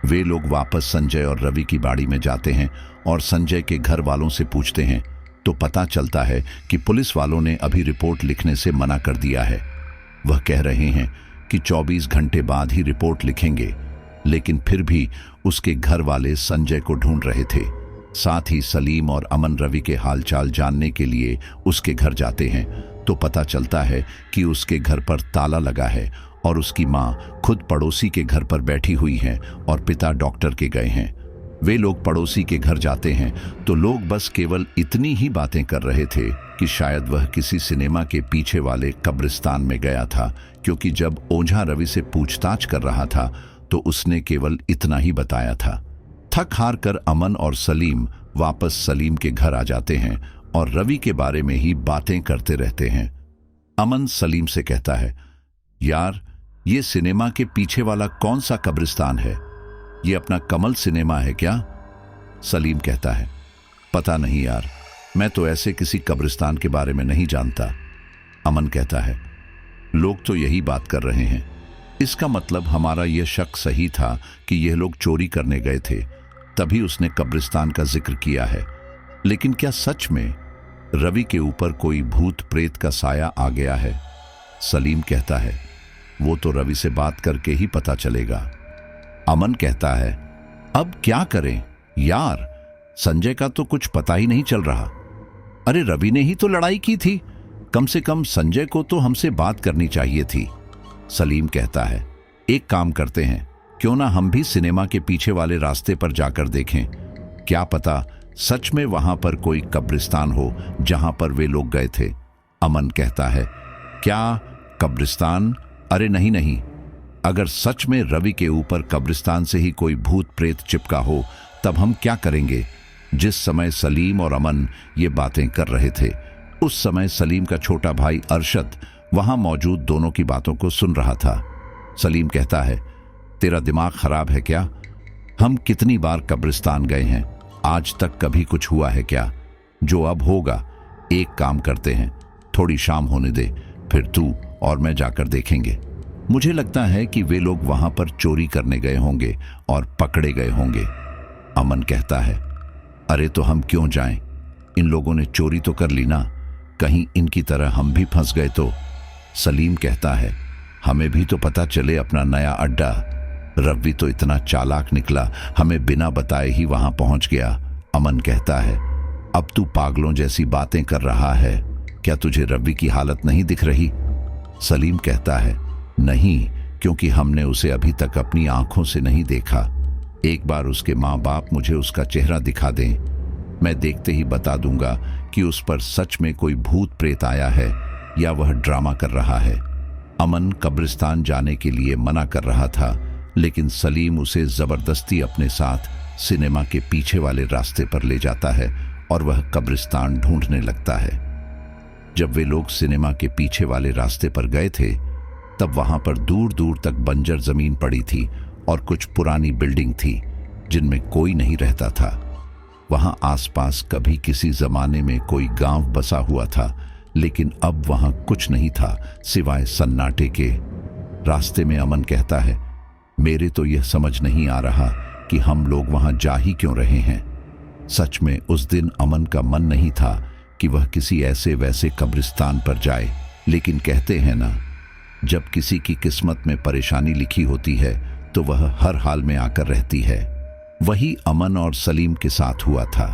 वे लोग वापस संजय और रवि की बाड़ी में जाते हैं और संजय के घर वालों से पूछते हैं तो पता चलता है कि पुलिस वालों ने अभी रिपोर्ट लिखने से मना कर दिया है। वह कह रहे हैं कि 24 घंटे बाद ही रिपोर्ट लिखेंगे, लेकिन फिर भी उसके घर वाले संजय को ढूंढ रहे थे। साथ ही सलीम और अमन रवि के हालचाल जानने के लिए उसके घर जाते हैं तो पता चलता है कि उसके घर पर ताला लगा है और उसकी माँ खुद पड़ोसी के घर पर बैठी हुई हैं और पिता डॉक्टर के गए हैं। वे लोग पड़ोसी के घर जाते हैं तो लोग बस केवल इतनी ही बातें कर रहे थे कि शायद वह किसी सिनेमा के पीछे वाले कब्रिस्तान में गया था, क्योंकि जब ओझा रवि से पूछताछ कर रहा था तो उसने केवल इतना ही बताया था। थक हार कर अमन और सलीम वापस सलीम के घर आ जाते हैं और रवि के बारे में ही बातें करते रहते हैं। अमन सलीम से कहता है, यार ये सिनेमा के पीछे वाला कौन सा कब्रिस्तान है? ये अपना कमल सिनेमा है क्या? सलीम कहता है, पता नहीं यार, मैं तो ऐसे किसी कब्रिस्तान के बारे में नहीं जानता। अमन कहता है, लोग तो यही बात कर रहे हैं। इसका मतलब हमारा यह शक सही था कि यह लोग चोरी करने गए थे, तभी उसने कब्रिस्तान का जिक्र किया है। लेकिन क्या सच में रवि के ऊपर कोई भूत प्रेत का साया आ गया है? सलीम कहता है, वो तो रवि से बात करके ही पता चलेगा। अमन कहता है, अब क्या करें यार, संजय का तो कुछ पता ही नहीं चल रहा। अरे रवि ने ही तो लड़ाई की थी, कम से कम संजय को तो हमसे बात करनी चाहिए थी। सलीम कहता है, एक काम करते हैं, क्यों ना हम भी सिनेमा के पीछे वाले रास्ते पर जाकर देखें, क्या पता सच में वहां पर कोई कब्रिस्तान हो जहां पर वे लोग गए थे। अमन कहता है, क्या कब्रिस्तान? अरे नहीं नहीं, अगर सच में रवि के ऊपर कब्रिस्तान से ही कोई भूत प्रेत चिपका हो तब हम क्या करेंगे? जिस समय सलीम और अमन ये बातें कर रहे थे, उस समय सलीम का छोटा भाई अरशद वहां मौजूद दोनों की बातों को सुन रहा था। सलीम कहता है, तेरा दिमाग खराब है क्या? हम कितनी बार कब्रिस्तान गए हैं, आज तक कभी कुछ हुआ है क्या? जो अब होगा, एक काम करते हैं, थोड़ी शाम होने दे, फिर तू और मैं जाकर देखेंगे। मुझे लगता है कि वे लोग वहां पर चोरी करने गए होंगे और पकड़े गए होंगे। अमन कहता है, अरे तो हम क्यों जाएं? इन लोगों ने चोरी तो कर ली ना, कहीं इनकी तरह हम भी फंस गए तो। सलीम कहता है, हमें भी तो पता चले अपना नया अड्डा। रवि तो इतना चालाक निकला, हमें बिना बताए ही वहां पहुंच गया। अमन कहता है, अब तू पागलों जैसी बातें कर रहा है, क्या तुझे रवि की हालत नहीं दिख रही? सलीम कहता है, नहीं, क्योंकि हमने उसे अभी तक अपनी आंखों से नहीं देखा। एक बार उसके माँ बाप मुझे उसका चेहरा दिखा दें, मैं देखते ही बता दूंगा कि उस पर सच में कोई भूत प्रेत आया है या वह ड्रामा कर रहा है। अमन कब्रिस्तान जाने के लिए मना कर रहा था, लेकिन सलीम उसे जबरदस्ती अपने साथ सिनेमा के पीछे वाले रास्ते पर ले जाता है और वह कब्रिस्तान ढूंढने लगता है। जब वे लोग सिनेमा के पीछे वाले रास्ते पर गए थे, तब वहां पर दूर दूर तक बंजर जमीन पड़ी थी और कुछ पुरानी बिल्डिंग थी जिनमें कोई नहीं रहता था। वहां आसपास कभी किसी जमाने में कोई गांव बसा हुआ था, लेकिन अब वहां कुछ नहीं था सिवाय सन्नाटे के। रास्ते में अमन कहता है, मेरे तो यह समझ नहीं आ रहा कि हम लोग वहां जा ही क्यों रहे हैं। सच में उस दिन अमन का मन नहीं था कि वह किसी ऐसे वैसे कब्रिस्तान पर जाए, लेकिन कहते हैं ना, जब किसी की किस्मत में परेशानी लिखी होती है तो वह हर हाल में आकर रहती है। वही अमन और सलीम के साथ हुआ था।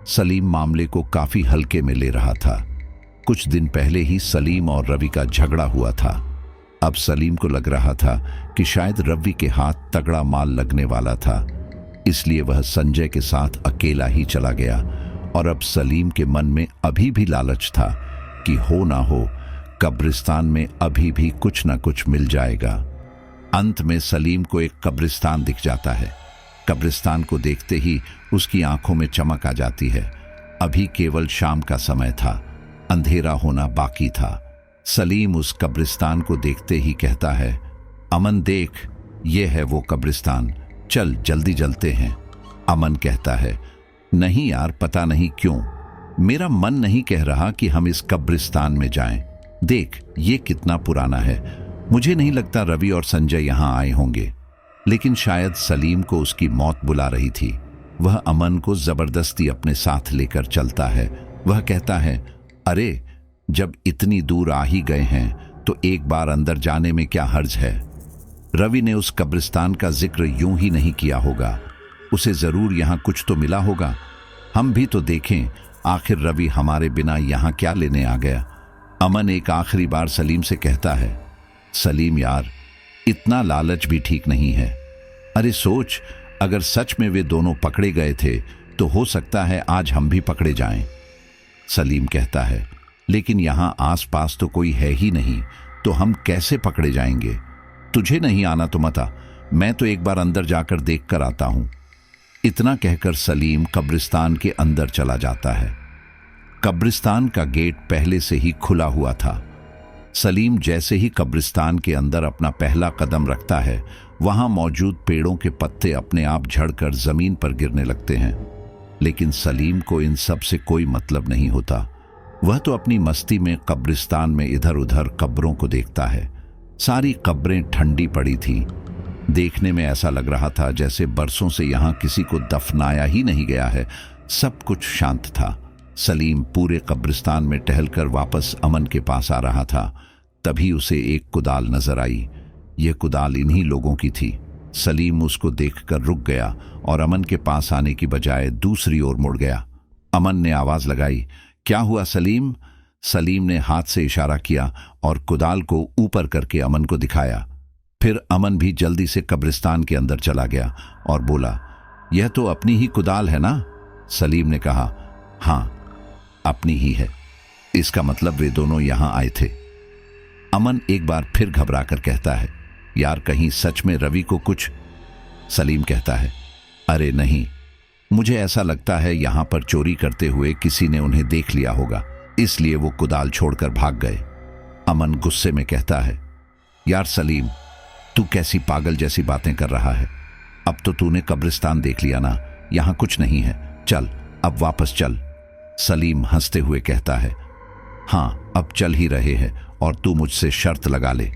सलीम मामले को काफी हल्के में ले रहा था। कुछ दिन पहले ही सलीम और रवि का झगड़ा हुआ था। अब सलीम को लग रहा था कि शायद रवि के हाथ तगड़ा माल लगने वाला था, इसलिए वह संजय के साथ अकेला ही चला गया। और अब सलीम के मन में अभी भी लालच था कि हो ना हो, कब्रिस्तान में अभी भी कुछ ना कुछ मिल जाएगा। अंत में सलीम को एक कब्रिस्तान दिख जाता है। कब्रिस्तान को देखते ही उसकी आंखों में चमक आ जाती है। अभी केवल शाम का समय था, अंधेरा होना बाकी था। सलीम उस कब्रिस्तान को देखते ही कहता है, अमन देख, ये है वो कब्रिस्तान, चल जल्दी चलते हैं। अमन कहता है, नहीं यार, पता नहीं क्यों मेरा मन नहीं कह रहा कि हम इस कब्रिस्तान में जाएं। देख, ये कितना पुराना है। मुझे नहीं लगता रवि और संजय यहां आए होंगे, लेकिन शायद सलीम को उसकी मौत बुला रही थी। वह अमन को जबरदस्ती अपने साथ लेकर चलता है। वह कहता है, अरे जब इतनी दूर आ ही गए हैं तो एक बार अंदर जाने में क्या हर्ज है। रवि ने उस कब्रिस्तान का जिक्र यूं ही नहीं किया होगा, उसे जरूर यहां कुछ तो मिला होगा। हम भी तो देखें, आखिर रवि हमारे बिना यहां क्या लेने आ गया। अमन एक आखिरी बार सलीम से कहता है, सलीम यार, इतना लालच भी ठीक नहीं है। अरे सोच, अगर सच में वे दोनों पकड़े गए थे तो हो सकता है आज हम भी पकड़े जाएं। सलीम कहता है, लेकिन यहां आसपास तो कोई है ही नहीं, तो हम कैसे पकड़े जाएंगे। तुझे नहीं आना तो मत आ, मैं तो एक बार अंदर जाकर देख कर आता हूं। इतना कहकर सलीम कब्रिस्तान के अंदर चला जाता है। कब्रिस्तान का गेट पहले से ही खुला हुआ था। सलीम जैसे ही कब्रिस्तान के अंदर अपना पहला कदम रखता है, वहां मौजूद पेड़ों के पत्ते अपने आप झड़कर जमीन पर गिरने लगते हैं। लेकिन सलीम को इन सब से कोई मतलब नहीं होता। वह तो अपनी मस्ती में कब्रिस्तान में इधर उधर कब्रों को देखता है। सारी कब्रें ठंडी पड़ी थीं। देखने में ऐसा लग रहा था जैसे बरसों से यहां किसी को दफनाया ही नहीं गया है। सब कुछ शांत था। सलीम पूरे कब्रिस्तान में टहलकर वापस अमन के पास आ रहा था। तभी उसे एक कुदाल नजर आई। यह कुदाल इन्हीं लोगों की थी। सलीम उसको देखकर रुक गया और अमन के पास आने की बजाय दूसरी ओर मुड़ गया। अमन ने आवाज लगाई, क्या हुआ सलीम? सलीम ने हाथ से इशारा किया और कुदाल को ऊपर करके अमन को दिखाया। फिर अमन भी जल्दी से कब्रिस्तान के अंदर चला गया और बोला, यह तो अपनी ही कुदाल है ना? सलीम ने कहा, हाँ अपनी ही है। इसका मतलब वे दोनों यहां आए थे। अमन एक बार फिर घबरा कर कहता है, यार कहीं सच में रवि को कुछ। सलीम कहता है, अरे नहीं, मुझे ऐसा लगता है यहां पर चोरी करते हुए किसी ने उन्हें देख लिया होगा, इसलिए वो कुदाल छोड़कर भाग गए। अमन गुस्से में कहता है, यार सलीम, तू कैसी पागल जैसी बातें कर रहा है। अब तो तूने कब्रिस्तान देख लिया ना, यहाँ कुछ नहीं है, चल अब वापस चल। सलीम हंसते हुए कहता है, हाँ अब चल ही रहे हैं और तू मुझसे शर्त लगा ले।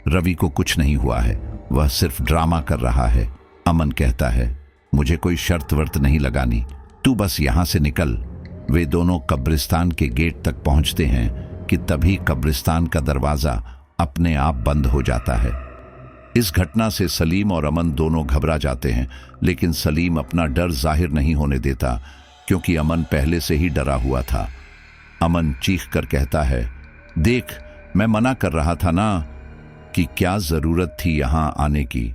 रवि को कुछ नहीं हुआ है, वह सिर्फ ड्रामा कर रहा है। अमन कहता है, मुझे कोई शर्त वर्त नहीं लगानी, तू बस यहां से निकल। वे दोनों कब्रिस्तान के गेट तक पहुंचते हैं कि तभी कब्रिस्तान का दरवाजा अपने आप बंद हो जाता है। इस घटना से सलीम और अमन दोनों घबरा जाते हैं, लेकिन सलीम अपना डर जाहिर नहीं होने देता क्योंकि अमन पहले से ही डरा हुआ था। अमन चीख कर कहता है, देख मैं मना कर रहा था ना कि क्या जरूरत थी यहां आने की,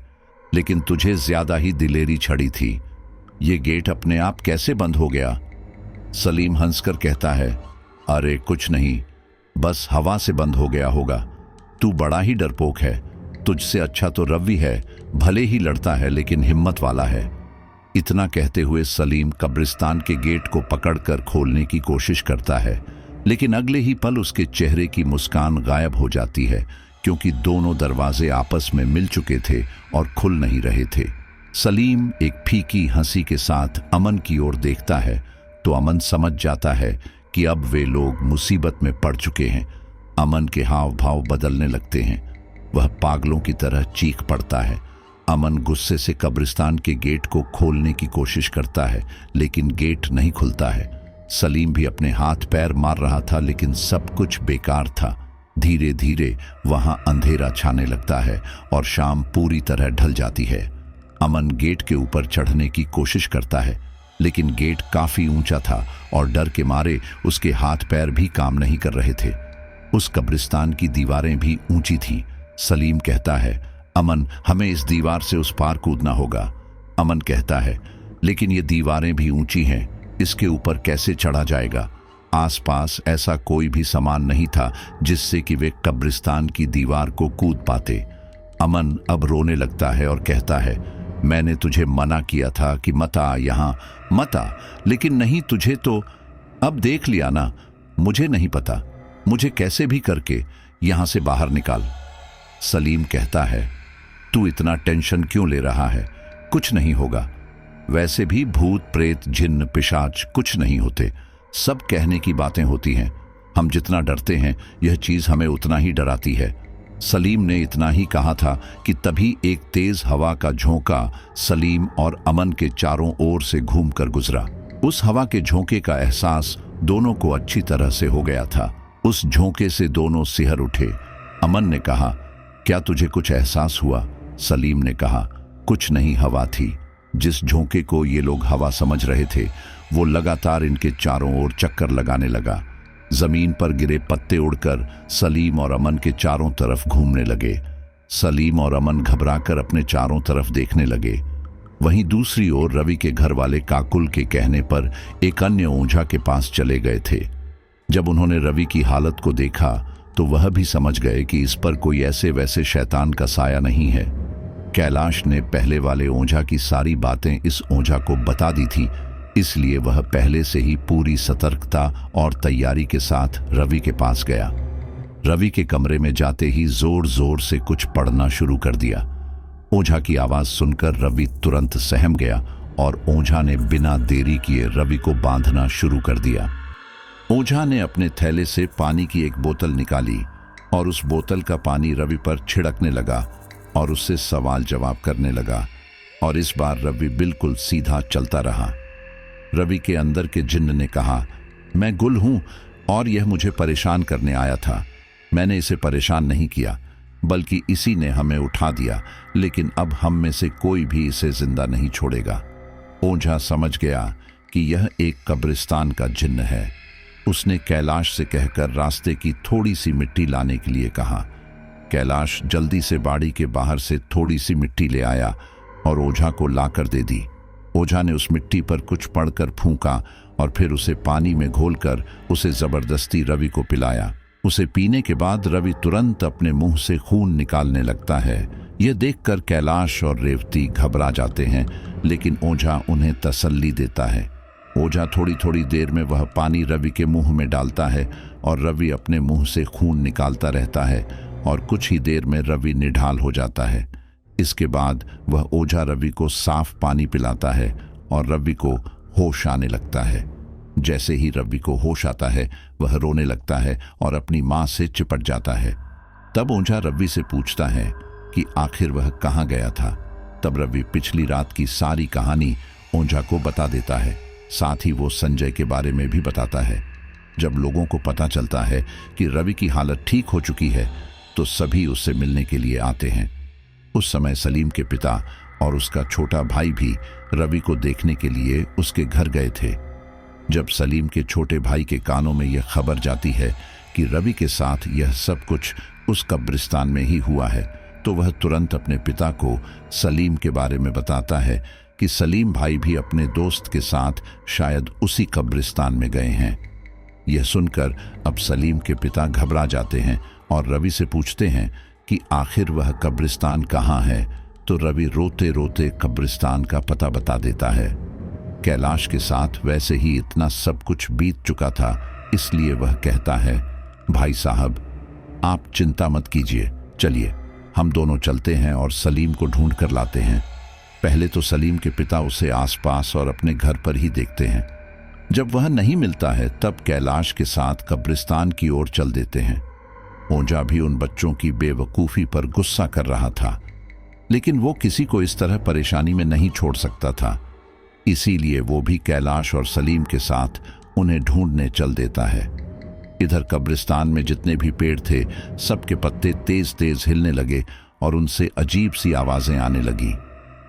लेकिन तुझे ज्यादा ही दिलेरी छड़ी थी। ये गेट अपने आप कैसे बंद हो गया? सलीम हंसकर कहता है, अरे कुछ नहीं, बस हवा से बंद हो गया होगा। तू बड़ा ही डरपोक है, तुझसे अच्छा तो रवि है, भले ही लड़ता है लेकिन हिम्मत वाला है। इतना कहते हुए सलीम कब्रिस्तान के गेट को पकड़कर खोलने की कोशिश करता है, लेकिन अगले ही पल उसके चेहरे की मुस्कान गायब हो जाती है क्योंकि दोनों दरवाजे आपस में मिल चुके थे और खुल नहीं रहे थे। सलीम एक फीकी हंसी के साथ अमन की ओर देखता है तो अमन समझ जाता है कि अब वे लोग मुसीबत में पड़ चुके हैं। अमन के हाव भाव बदलने लगते हैं, वह पागलों की तरह चीख पड़ता है। अमन गुस्से से कब्रिस्तान के गेट को खोलने की कोशिश करता है, लेकिन गेट नहीं खुलता है। सलीम भी अपने हाथ पैर मार रहा था, लेकिन सब कुछ बेकार था। धीरे धीरे वहां अंधेरा छाने लगता है और शाम पूरी तरह ढल जाती है। अमन गेट के ऊपर चढ़ने की कोशिश करता है, लेकिन गेट काफी ऊंचा था और डर के मारे उसके हाथ पैर भी काम नहीं कर रहे थे। उस कब्रिस्तान की दीवारें भी ऊंची थीं। सलीम कहता है, अमन हमें इस दीवार से उस पार कूदना होगा। अमन कहता है, लेकिन ये दीवारें भी ऊंची हैं, इसके ऊपर कैसे चढ़ा जाएगा? आसपास ऐसा कोई भी सामान नहीं था जिससे कि वे कब्रिस्तान की दीवार को कूद पाते। अमन अब रोने लगता है और कहता है, मैंने तुझे मना किया था कि मत आ यहाँ, मत आ, लेकिन नहीं, तुझे तो अब देख लिया ना। मुझे नहीं पता, मुझे कैसे भी करके यहां से बाहर निकाल। सलीम कहता है, तू इतना टेंशन क्यों ले रहा है? कुछ नहीं होगा। वैसे भी भूत प्रेत जिन्न पिशाच कुछ नहीं होते, सब कहने की बातें होती हैं। हम जितना डरते हैं यह चीज हमें उतना ही डराती है। सलीम ने इतना ही कहा था कि तभी एक तेज हवा का झोंका सलीम और अमन के चारों ओर से घूमकर गुजरा। उस हवा के झोंके का एहसास दोनों को अच्छी तरह से हो गया था। उस झोंके से दोनों सिहर उठे। अमन ने कहा, क्या तुझे कुछ एहसास हुआ? सलीम ने कहा, कुछ नहीं, हवा थी। जिस झोंके को ये लोग हवा समझ रहे थे वो लगातार इनके चारों ओर चक्कर लगाने लगा। जमीन पर गिरे पत्ते उड़कर सलीम और अमन के चारों तरफ घूमने लगे। सलीम और अमन घबराकर अपने चारों तरफ देखने लगे। वहीं दूसरी ओर रवि के घर वाले काकुल के कहने पर एक अन्य ओझा के पास चले गए थे। जब उन्होंने रवि की हालत को देखा तो वह भी समझ गए कि इस पर कोई ऐसे वैसे शैतान का साया नहीं है। कैलाश ने पहले वाले ओझा की सारी बातें इस ओझा को बता दी थी, इसलिए वह पहले से ही पूरी सतर्कता और तैयारी के साथ रवि के पास गया। रवि के कमरे में जाते ही जोर जोर से कुछ पढ़ना शुरू कर दिया। ओझा की आवाज सुनकर रवि तुरंत सहम गया और ओझा ने बिना देरी किए रवि को बांधना शुरू कर दिया। ओझा ने अपने थैले से पानी की एक बोतल निकाली और उस बोतल का पानी रवि पर छिड़कने लगा और उससे सवाल जवाब करने लगा, और इस बार रवि बिल्कुल सीधा चलता रहा। रवि के अंदर के जिन्न ने कहा, मैं गुल हूं और यह मुझे परेशान करने आया था। मैंने इसे परेशान नहीं किया, बल्कि इसी ने हमें उठा दिया, लेकिन अब हम में से कोई भी इसे जिंदा नहीं छोड़ेगा। ओझा समझ गया कि यह एक कब्रिस्तान का जिन्न है। उसने कैलाश से कहकर रास्ते की थोड़ी सी मिट्टी लाने के लिए कहा। कैलाश जल्दी से बाड़ी के बाहर से थोड़ी सी मिट्टी ले आया और ओझा को लाकर दे दी। ओझा ने उस मिट्टी पर कुछ पढ़कर फूंका और फिर उसे पानी में घोलकर उसे जबरदस्ती रवि को पिलाया। उसे पीने के बाद रवि तुरंत अपने मुंह से खून निकालने लगता है। यह देखकर कैलाश और रेवती घबरा जाते हैं, लेकिन ओझा उन्हें तसल्ली देता है। ओझा थोड़ी थोड़ी देर में वह पानी रवि के मुंह में डालता है और रवि अपने मुंह से खून निकालता रहता है और कुछ ही देर में रवि निढाल हो जाता है। इसके बाद वह ओझा रवि को साफ पानी पिलाता है और रवि को होश आने लगता है। जैसे ही रवि को होश आता है वह रोने लगता है और अपनी माँ से चिपट जाता है। तब ओझा रवि से पूछता है कि आखिर वह कहाँ गया था। तब रवि पिछली रात की सारी कहानी ओझा को बता देता है। साथ ही वो संजय के बारे में भी बताता है। जब लोगों को पता चलता है कि रवि की हालत ठीक हो चुकी है तो सभी उससे मिलने के लिए आते हैं। उस समय सलीम के पिता और उसका छोटा भाई भी रवि को देखने के लिए उसके घर गए थे। जब सलीम के छोटे भाई के कानों में यह खबर जाती है कि रवि के साथ यह सब कुछ उस कब्रिस्तान में ही हुआ है तो वह तुरंत अपने पिता को सलीम के बारे में बताता है कि सलीम भाई भी अपने दोस्त के साथ शायद उसी कब्रिस्तान में गए हैं। यह सुनकर अब सलीम के पिता घबरा जाते हैं और रवि से पूछते हैं कि आखिर वह कब्रिस्तान कहाँ है। तो रवि रोते रोते कब्रिस्तान का पता बता देता है। कैलाश के साथ वैसे ही इतना सब कुछ बीत चुका था, इसलिए वह कहता है, भाई साहब आप चिंता मत कीजिए, चलिए हम दोनों चलते हैं और सलीम को ढूंढ कर लाते हैं। पहले तो सलीम के पिता उसे आसपास और अपने घर पर ही देखते हैं। जब वह नहीं मिलता है तब कैलाश के साथ कब्रिस्तान की ओर चल देते हैं। ओझा भी उन बच्चों की बेवकूफ़ी पर गुस्सा कर रहा था, लेकिन वो किसी को इस तरह परेशानी में नहीं छोड़ सकता था, इसीलिए वो भी कैलाश और सलीम के साथ उन्हें ढूंढने चल देता है। इधर कब्रिस्तान में जितने भी पेड़ थे सबके पत्ते तेज तेज हिलने लगे और उनसे अजीब सी आवाजें आने लगी।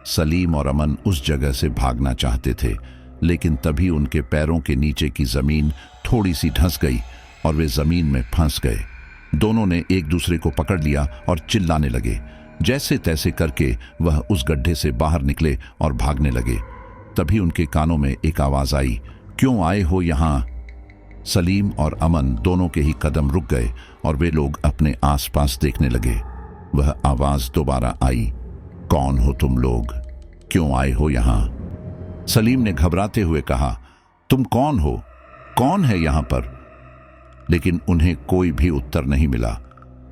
सलीम और अमन उस जगह से भागना चाहते थे, लेकिन तभी उनके पैरों के नीचे की जमीन थोड़ी सी धंस गई और वे जमीन में फंस गए। दोनों ने एक दूसरे को पकड़ लिया और चिल्लाने लगे। जैसे तैसे करके वह उस गड्ढे से बाहर निकले और भागने लगे। तभी उनके कानों में एक आवाज आई, क्यों आए हो यहाँ? सलीम और अमन दोनों के ही कदम रुक गए और वे लोग अपने आसपास देखने लगे। वह आवाज दोबारा आई, कौन हो तुम लोग? क्यों आए हो यहाँ? सलीम ने घबराते हुए कहा, तुम कौन हो? कौन है यहाँ पर? लेकिन उन्हें कोई भी उत्तर नहीं मिला।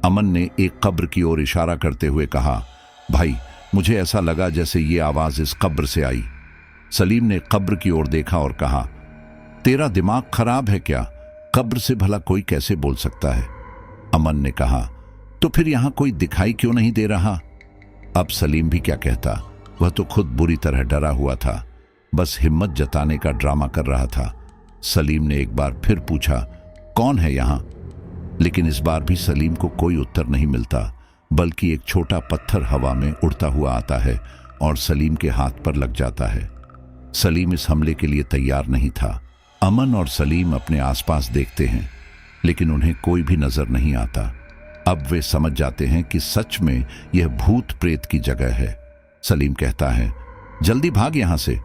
अमन ने एक कब्र की ओर इशारा करते हुए कहा, भाई मुझे ऐसा लगा जैसे ये आवाज इस कब्र से आई। सलीम ने कब्र की ओर देखा और कहा, तेरा दिमाग खराब है क्या? कब्र से भला कोई कैसे बोल सकता है? अमन ने कहा, तो फिर यहां कोई दिखाई क्यों नहीं दे रहा? अब सलीम भी क्या कहता, वह तो खुद बुरी तरह डरा हुआ था, बस हिम्मत जताने का ड्रामा कर रहा था। सलीम ने एक बार फिर पूछा, कौन है यहां? लेकिन इस बार भी सलीम को कोई उत्तर नहीं मिलता, बल्कि एक छोटा पत्थर हवा में उड़ता हुआ आता है और सलीम के हाथ पर लग जाता है। सलीम इस हमले के लिए तैयार नहीं था। अमन और सलीम अपने आसपास देखते हैं, लेकिन उन्हें कोई भी नजर नहीं आता। अब वे समझ जाते हैं कि सच में यह भूत प्रेत की जगह है। सलीम कहता है, जल्दी भाग यहां से।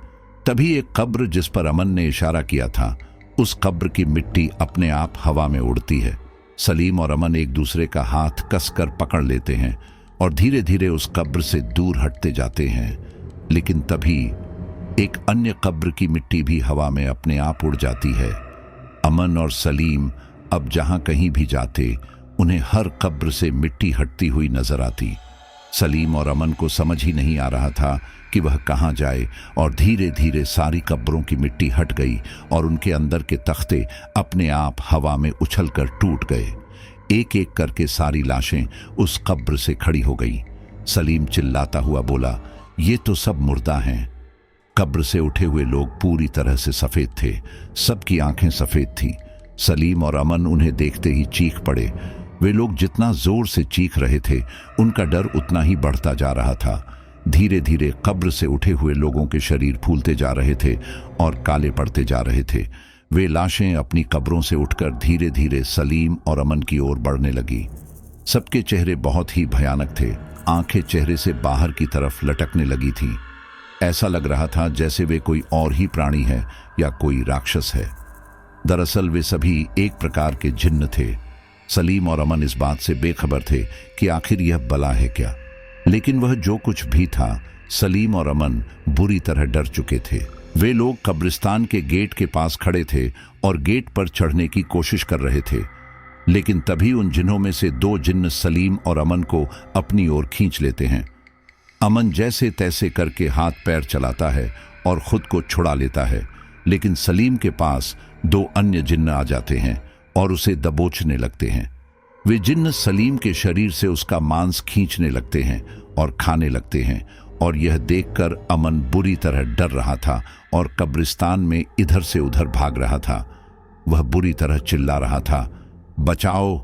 तभी एक कब्र जिस पर अमन ने इशारा किया था, उस कब्र की मिट्टी अपने आप हवा में उड़ती है। सलीम और अमन एक दूसरे का हाथ कसकर पकड़ लेते हैं और धीरे धीरे उस कब्र से दूर हटते जाते हैं। लेकिन तभी एक अन्य कब्र की मिट्टी भी हवा में अपने आप उड़ जाती है। अमन और सलीम अब जहां कहीं भी जाते, उन्हें हर कब्र से मिट्टी हटती हुई नजर आती। सलीम और अमन को समझ ही नहीं आ रहा था कि वह कहां जाए, और धीरे धीरे सारी कब्रों की मिट्टी हट गई और उनके अंदर के तख्ते अपने आप हवा में उछलकर टूट गए। एक एक करके सारी लाशें उस कब्र से खड़ी हो गई। सलीम चिल्लाता हुआ बोला, ये तो सब मुर्दा हैं। कब्र से उठे हुए लोग पूरी तरह से सफेद थे, सबकी आंखें सफेद थीं। सलीम और अमन उन्हें देखते ही चीख पड़े। वे लोग जितना जोर से चीख रहे थे, उनका डर उतना ही बढ़ता जा रहा था। धीरे धीरे कब्र से उठे हुए लोगों के शरीर फूलते जा रहे थे और काले पड़ते जा रहे थे। वे लाशें अपनी कब्रों से उठकर धीरे धीरे सलीम और अमन की ओर बढ़ने लगी। सबके चेहरे बहुत ही भयानक थे। आंखें चेहरे से बाहर की तरफ लटकने लगी थीं। ऐसा लग रहा था जैसे वे कोई और ही प्राणी है या कोई राक्षस है। दरअसल वे सभी एक प्रकार के जिन्न थे। सलीम और अमन इस बात से बेखबर थे कि आखिर यह बला है क्या। लेकिन वह जो कुछ भी था, सलीम और अमन बुरी तरह डर चुके थे। वे लोग कब्रिस्तान के गेट के पास खड़े थे और गेट पर चढ़ने की कोशिश कर रहे थे। लेकिन तभी उन जिन्हों में से दो जिन्न सलीम और अमन को अपनी ओर खींच लेते हैं। अमन जैसे तैसे करके हाथ पैर चलाता है और खुद को छुड़ा लेता है, लेकिन सलीम के पास दो अन्य जिन्न आ जाते हैं और उसे दबोचने लगते हैं। वे जिन्न सलीम के शरीर से उसका मांस खींचने लगते हैं और खाने लगते हैं, और यह देखकर अमन बुरी तरह डर रहा था और कब्रिस्तान में इधर से उधर भाग रहा था। वह बुरी तरह चिल्ला रहा था, बचाओ,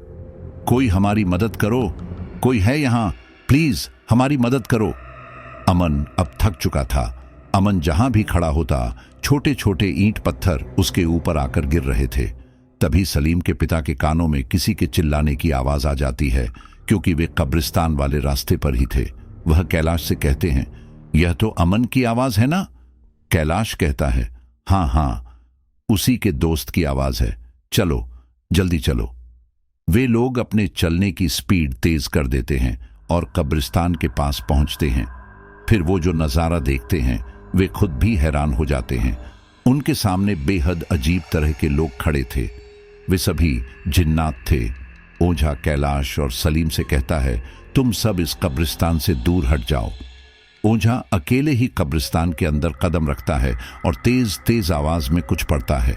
कोई हमारी मदद करो, कोई है यहां, प्लीज हमारी मदद करो। अमन अब थक चुका था। अमन जहां भी खड़ा होता छोटे छोटे ईंट पत्थर उसके ऊपर आकर गिर रहे थे। तभी सलीम के पिता के कानों में किसी के चिल्लाने की आवाज आ जाती है, क्योंकि वे कब्रिस्तान वाले रास्ते पर ही थे। वह कैलाश से कहते हैं, यह तो अमन की आवाज है ना? कैलाश कहता है, हाँ हाँ, उसी के दोस्त की आवाज है, चलो जल्दी चलो। वे लोग अपने चलने की स्पीड तेज कर देते हैं और कब्रिस्तान के पास पहुंचते हैं। फिर वो जो नजारा देखते हैं वे खुद भी हैरान हो जाते हैं। उनके सामने बेहद अजीब तरह के लोग खड़े थे। वे सभी जिन्नात थे। ओझा कैलाश और सलीम से कहता है, तुम सब इस कब्रिस्तान से दूर हट जाओ। ओझा अकेले ही कब्रिस्तान के अंदर कदम रखता है और तेज तेज आवाज में कुछ पढ़ता है।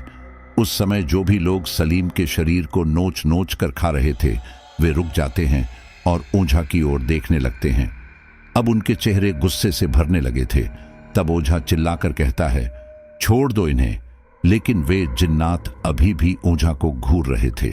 उस समय जो भी लोग सलीम के शरीर को नोच नोच कर खा रहे थे वे रुक जाते हैं और ओझा की ओर देखने लगते हैं। अब उनके चेहरे गुस्से से भरने लगे थे। तब ओझा चिल्लाकर कहता है, छोड़ दो इन्हें। लेकिन वे जिन्नात अभी भी ओझा को घूर रहे थे।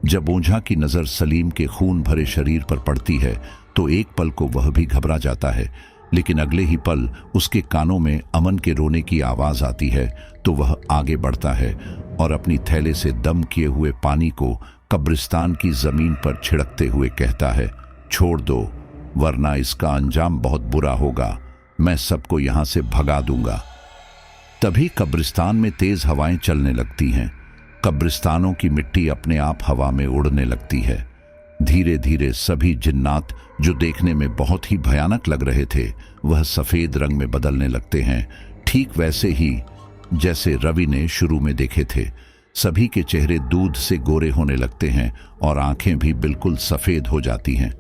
जब ओझा की नजर सलीम के खून भरे शरीर पर पड़ती है तो एक पल को वह भी घबरा जाता है, लेकिन अगले ही पल उसके कानों में अमन के रोने की आवाज आती है तो वह आगे बढ़ता है और अपनी थैले से दम किए हुए पानी को कब्रिस्तान की जमीन पर छिड़कते हुए कहता है, छोड़ दो, वरना इसका अंजाम बहुत बुरा होगा। मैं सबको यहां से भगा दूंगा। तभी कब्रिस्तान में तेज हवाएं चलने लगती हैं। कब्रिस्तानों की मिट्टी अपने आप हवा में उड़ने लगती है। धीरे धीरे सभी जिन्नात जो देखने में बहुत ही भयानक लग रहे थे वह सफेद रंग में बदलने लगते हैं, ठीक वैसे ही जैसे रवि ने शुरू में देखे थे। सभी के चेहरे दूध से गोरे होने लगते हैं और आंखें भी बिल्कुल सफेद हो जाती हैं।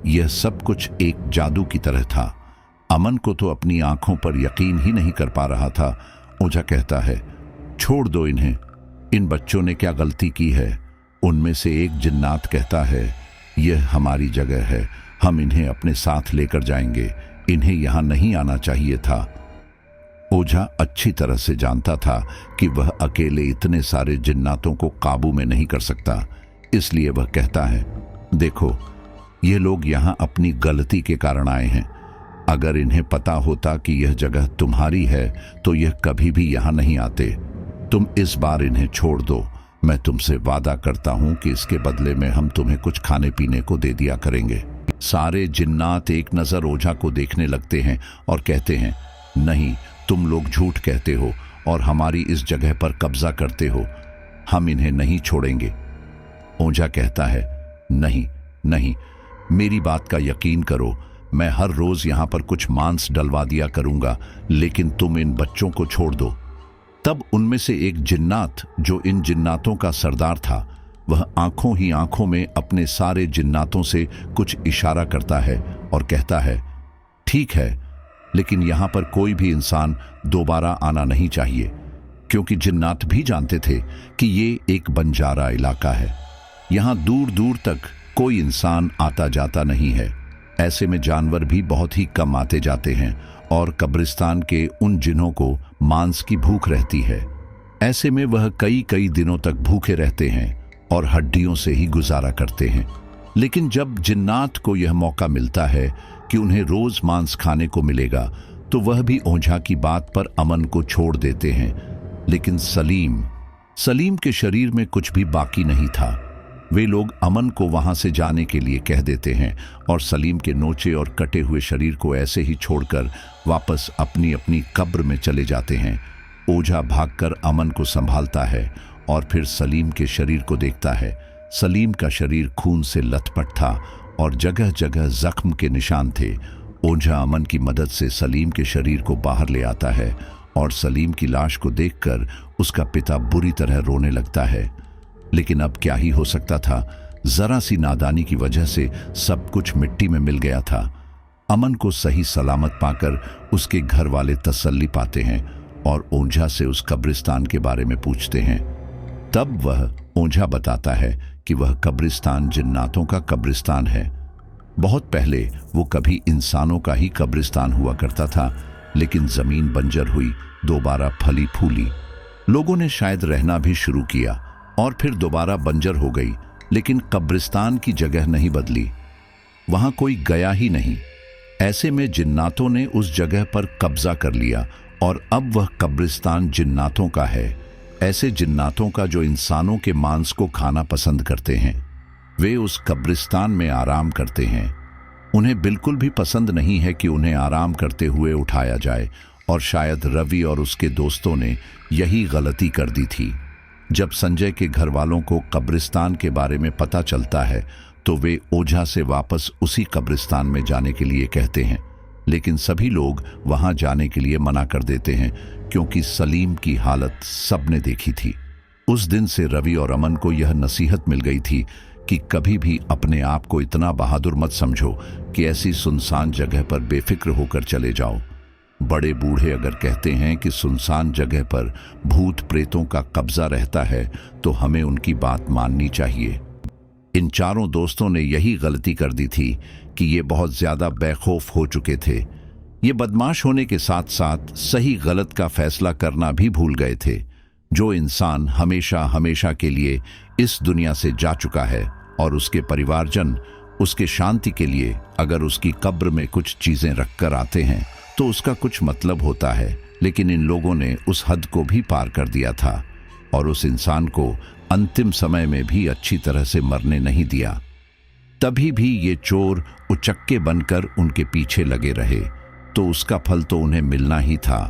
यह सब कुछ एक जादू की तरह था। अमन को तो अपनी आंखों पर यकीन ही नहीं कर पा रहा था। ओझा कहता है, छोड़ दो इन्हें, इन बच्चों ने क्या गलती की है? उनमें से एक जिन्नात कहता है, यह हमारी जगह है, हम इन्हें अपने साथ लेकर जाएंगे, इन्हें यहां नहीं आना चाहिए था। ओझा अच्छी तरह से जानता था कि वह अकेले इतने सारे जिन्नातों को काबू में नहीं कर सकता, इसलिए वह कहता है, देखो ये लोग यहां अपनी गलती के कारण आए हैं। अगर इन्हें पता होता कि यह जगह तुम्हारी है तो यह कभी भी यहां नहीं आते। तुम इस बार इन्हें छोड़ दो। मैं तुमसे वादा करता हूं कि इसके बदले में हम तुम्हें कुछ खाने पीने को दे दिया करेंगे। सारे जिन्नात एक नजर ओझा को देखने लगते हैं और कहते हैं, नहीं, तुम लोग झूठ कहते हो और हमारी इस जगह पर कब्जा करते हो। हम इन्हें नहीं छोड़ेंगे। ओझा कहता है, नहीं नहीं, मेरी बात का यकीन करो, मैं हर रोज यहां पर कुछ मांस डलवा दिया करूंगा, लेकिन तुम इन बच्चों को छोड़ दो। तब उनमें से एक जिन्नात जो इन जिन्नातों का सरदार था वह आंखों ही आंखों में अपने सारे जिन्नातों से कुछ इशारा करता है और कहता है, ठीक है, लेकिन यहां पर कोई भी इंसान दोबारा आना नहीं चाहिए, क्योंकि जिन्नात भी जानते थे कि ये एक बंजारा इलाका है। यहां दूर दूर तक कोई इंसान आता जाता नहीं है। ऐसे में जानवर भी बहुत ही कम आते जाते हैं और कब्रिस्तान के उन जिन्हों को मांस की भूख रहती है। ऐसे में वह कई कई दिनों तक भूखे रहते हैं और हड्डियों से ही गुजारा करते हैं। लेकिन जब जिन्नात को यह मौका मिलता है कि उन्हें रोज मांस खाने को मिलेगा तो वह भी ओझा की बात पर अमन को छोड़ देते हैं। लेकिन सलीम के शरीर में कुछ भी बाकी नहीं था। वे लोग अमन को वहां से जाने के लिए कह देते हैं और सलीम के नोचे और कटे हुए शरीर को ऐसे ही छोड़कर वापस अपनी अपनी कब्र में चले जाते हैं। ओझा भागकर अमन को संभालता है और फिर सलीम के शरीर को देखता है। सलीम का शरीर खून से लथपथ था और जगह जगह जख्म के निशान थे। ओझा अमन की मदद से सलीम के शरीर को बाहर ले आता है और सलीम की लाश को देखकर उसका पिता बुरी तरह रोने लगता है। लेकिन अब क्या ही हो सकता था, जरा सी नादानी की वजह से सब कुछ मिट्टी में मिल गया था। अमन को सही सलामत पाकर उसके घर वाले तसल्ली पाते हैं और ओझा से उस कब्रिस्तान के बारे में पूछते हैं। तब वह ओझा बताता है कि वह कब्रिस्तान जिन्नातों का कब्रिस्तान है। बहुत पहले वो कभी इंसानों का ही कब्रिस्तान हुआ करता था, लेकिन जमीन बंजर हुई, दोबारा फली फूली। लोगों ने शायद रहना भी शुरू किया और फिर दोबारा बंजर हो गई, लेकिन कब्रिस्तान की जगह नहीं बदली। वहां कोई गया ही नहीं। ऐसे में जिन्नातों ने उस जगह पर कब्जा कर लिया और अब वह कब्रिस्तान जिन्नातों का है। ऐसे जिन्नातों का जो इंसानों के मांस को खाना पसंद करते हैं। वे उस कब्रिस्तान में आराम करते हैं। उन्हें बिल्कुल भी पसंद नहीं है कि उन्हें आराम करते हुए उठाया जाए, और शायद रवि और उसके दोस्तों ने यही गलती कर दी थी। जब संजय के घर वालों को कब्रिस्तान के बारे में पता चलता है तो वे ओझा से वापस उसी कब्रिस्तान में जाने के लिए कहते हैं, लेकिन सभी लोग वहां जाने के लिए मना कर देते हैं क्योंकि सलीम की हालत सबने देखी थी। उस दिन से रवि और अमन को यह नसीहत मिल गई थी कि कभी भी अपने आप को इतना बहादुर मत समझो कि ऐसी सुनसान जगह पर बेफिक्र होकर चले जाओ। बड़े बूढ़े अगर कहते हैं कि सुनसान जगह पर भूत प्रेतों का कब्जा रहता है तो हमें उनकी बात माननी चाहिए। इन चारों दोस्तों ने यही गलती कर दी थी कि ये बहुत ज्यादा बेखौफ हो चुके थे। ये बदमाश होने के साथ साथ सही गलत का फैसला करना भी भूल गए थे। जो इंसान हमेशा हमेशा के लिए इस दुनिया से जा चुका है और उसके परिवारजन उसके शांति के लिए अगर उसकी कब्र में कुछ चीजें रखकर आते हैं तो उसका कुछ मतलब होता है, लेकिन इन लोगों ने उस हद को भी पार कर दिया था और उस इंसान को अंतिम समय में भी अच्छी तरह से मरने नहीं दिया। तभी भी ये चोर उचक्के बनकर उनके पीछे लगे रहे, तो उसका फल तो उन्हें मिलना ही था,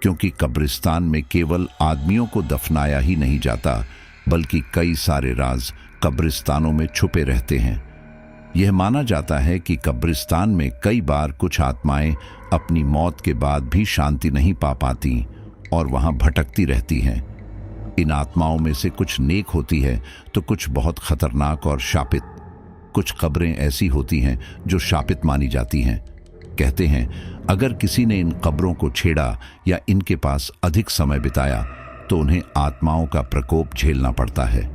क्योंकि कब्रिस्तान में केवल आदमियों को दफनाया ही नहीं जाता, बल्कि कई सारे राज कब्रिस्तानों में छुपे रहते हैं। यह माना जाता है कि कब्रिस्तान में कई बार कुछ आत्माएं अपनी मौत के बाद भी शांति नहीं पा पाती और वहां भटकती रहती हैं। इन आत्माओं में से कुछ नेक होती है तो कुछ बहुत खतरनाक और शापित। कुछ कब्रें ऐसी होती हैं जो शापित मानी जाती हैं। कहते हैं अगर किसी ने इन कब्रों को छेड़ा या इनके पास अधिक समय बिताया तो उन्हें आत्माओं का प्रकोप झेलना पड़ता है।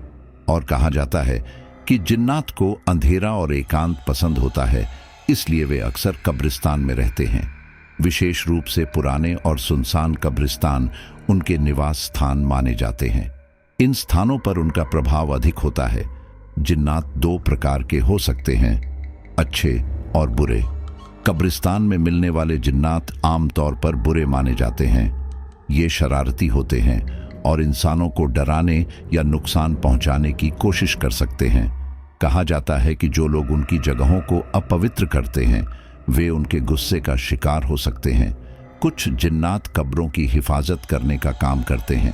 और कहा जाता है कि जिन्नात को अंधेरा और एकांत पसंद होता है, इसलिए वे अक्सर कब्रिस्तान में रहते हैं। विशेष रूप से पुराने और सुनसान कब्रिस्तान उनके निवास स्थान माने जाते हैं। इन स्थानों पर उनका प्रभाव अधिक होता है। जिन्नात दो प्रकार के हो सकते हैं, अच्छे और बुरे। कब्रिस्तान में मिलने वाले जिन्नात आमतौर पर बुरे माने जाते हैं। ये शरारती होते हैं और इंसानों को डराने या नुकसान पहुंचाने की कोशिश कर सकते हैं। कहा जाता है कि जो लोग उनकी जगहों को अपवित्र करते हैं वे उनके गुस्से का शिकार हो सकते हैं। कुछ जिन्नात कब्रों की हिफाजत करने का काम करते हैं।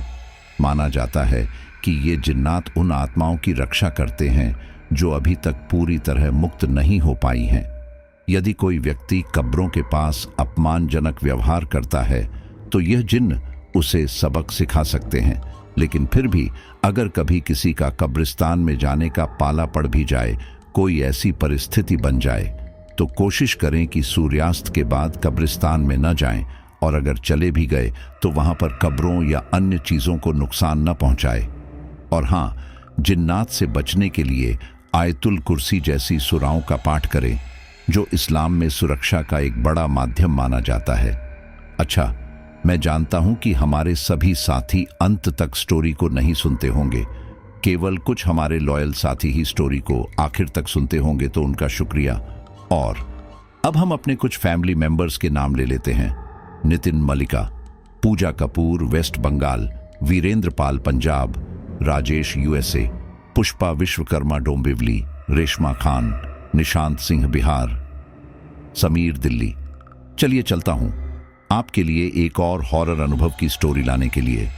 माना जाता है कि ये जिन्नात उन आत्माओं की रक्षा करते हैं जो अभी तक पूरी तरह मुक्त नहीं हो पाई हैं। यदि कोई व्यक्ति कब्रों के पास अपमानजनक व्यवहार करता है तो यह जिन्न उसे सबक सिखा सकते हैं, लेकिन फिर भी अगर कभी किसी का कब्रिस्तान में जाने का पाला पड़ भी जाए, कोई ऐसी परिस्थिति बन जाए, तो कोशिश करें कि सूर्यास्त के बाद कब्रिस्तान में न जाएं, और अगर चले भी गए तो वहां पर कब्रों या अन्य चीजों को नुकसान न पहुंचाए। और हाँ, जिन्नात से बचने के लिए आयतुल कुर्सी जैसी सुराओं का पाठ करें, जो इस्लाम में सुरक्षा का एक बड़ा माध्यम माना जाता है। अच्छा, मैं जानता हूं कि हमारे सभी साथी अंत तक स्टोरी को नहीं सुनते होंगे। केवल कुछ हमारे लॉयल साथी ही स्टोरी को आखिर तक सुनते होंगे, तो उनका शुक्रिया। और अब हम अपने कुछ फैमिली मेंबर्स के नाम ले लेते हैं। नितिन मलिका, पूजा कपूर वेस्ट बंगाल, वीरेंद्र पाल पंजाब, राजेश यूएसए, पुष्पा विश्वकर्मा डोंबिवली, रेशमा खान, निशांत सिंह बिहार, समीर दिल्ली। चलिए चलता हूं आपके लिए एक और हॉरर अनुभव की स्टोरी लाने के लिए।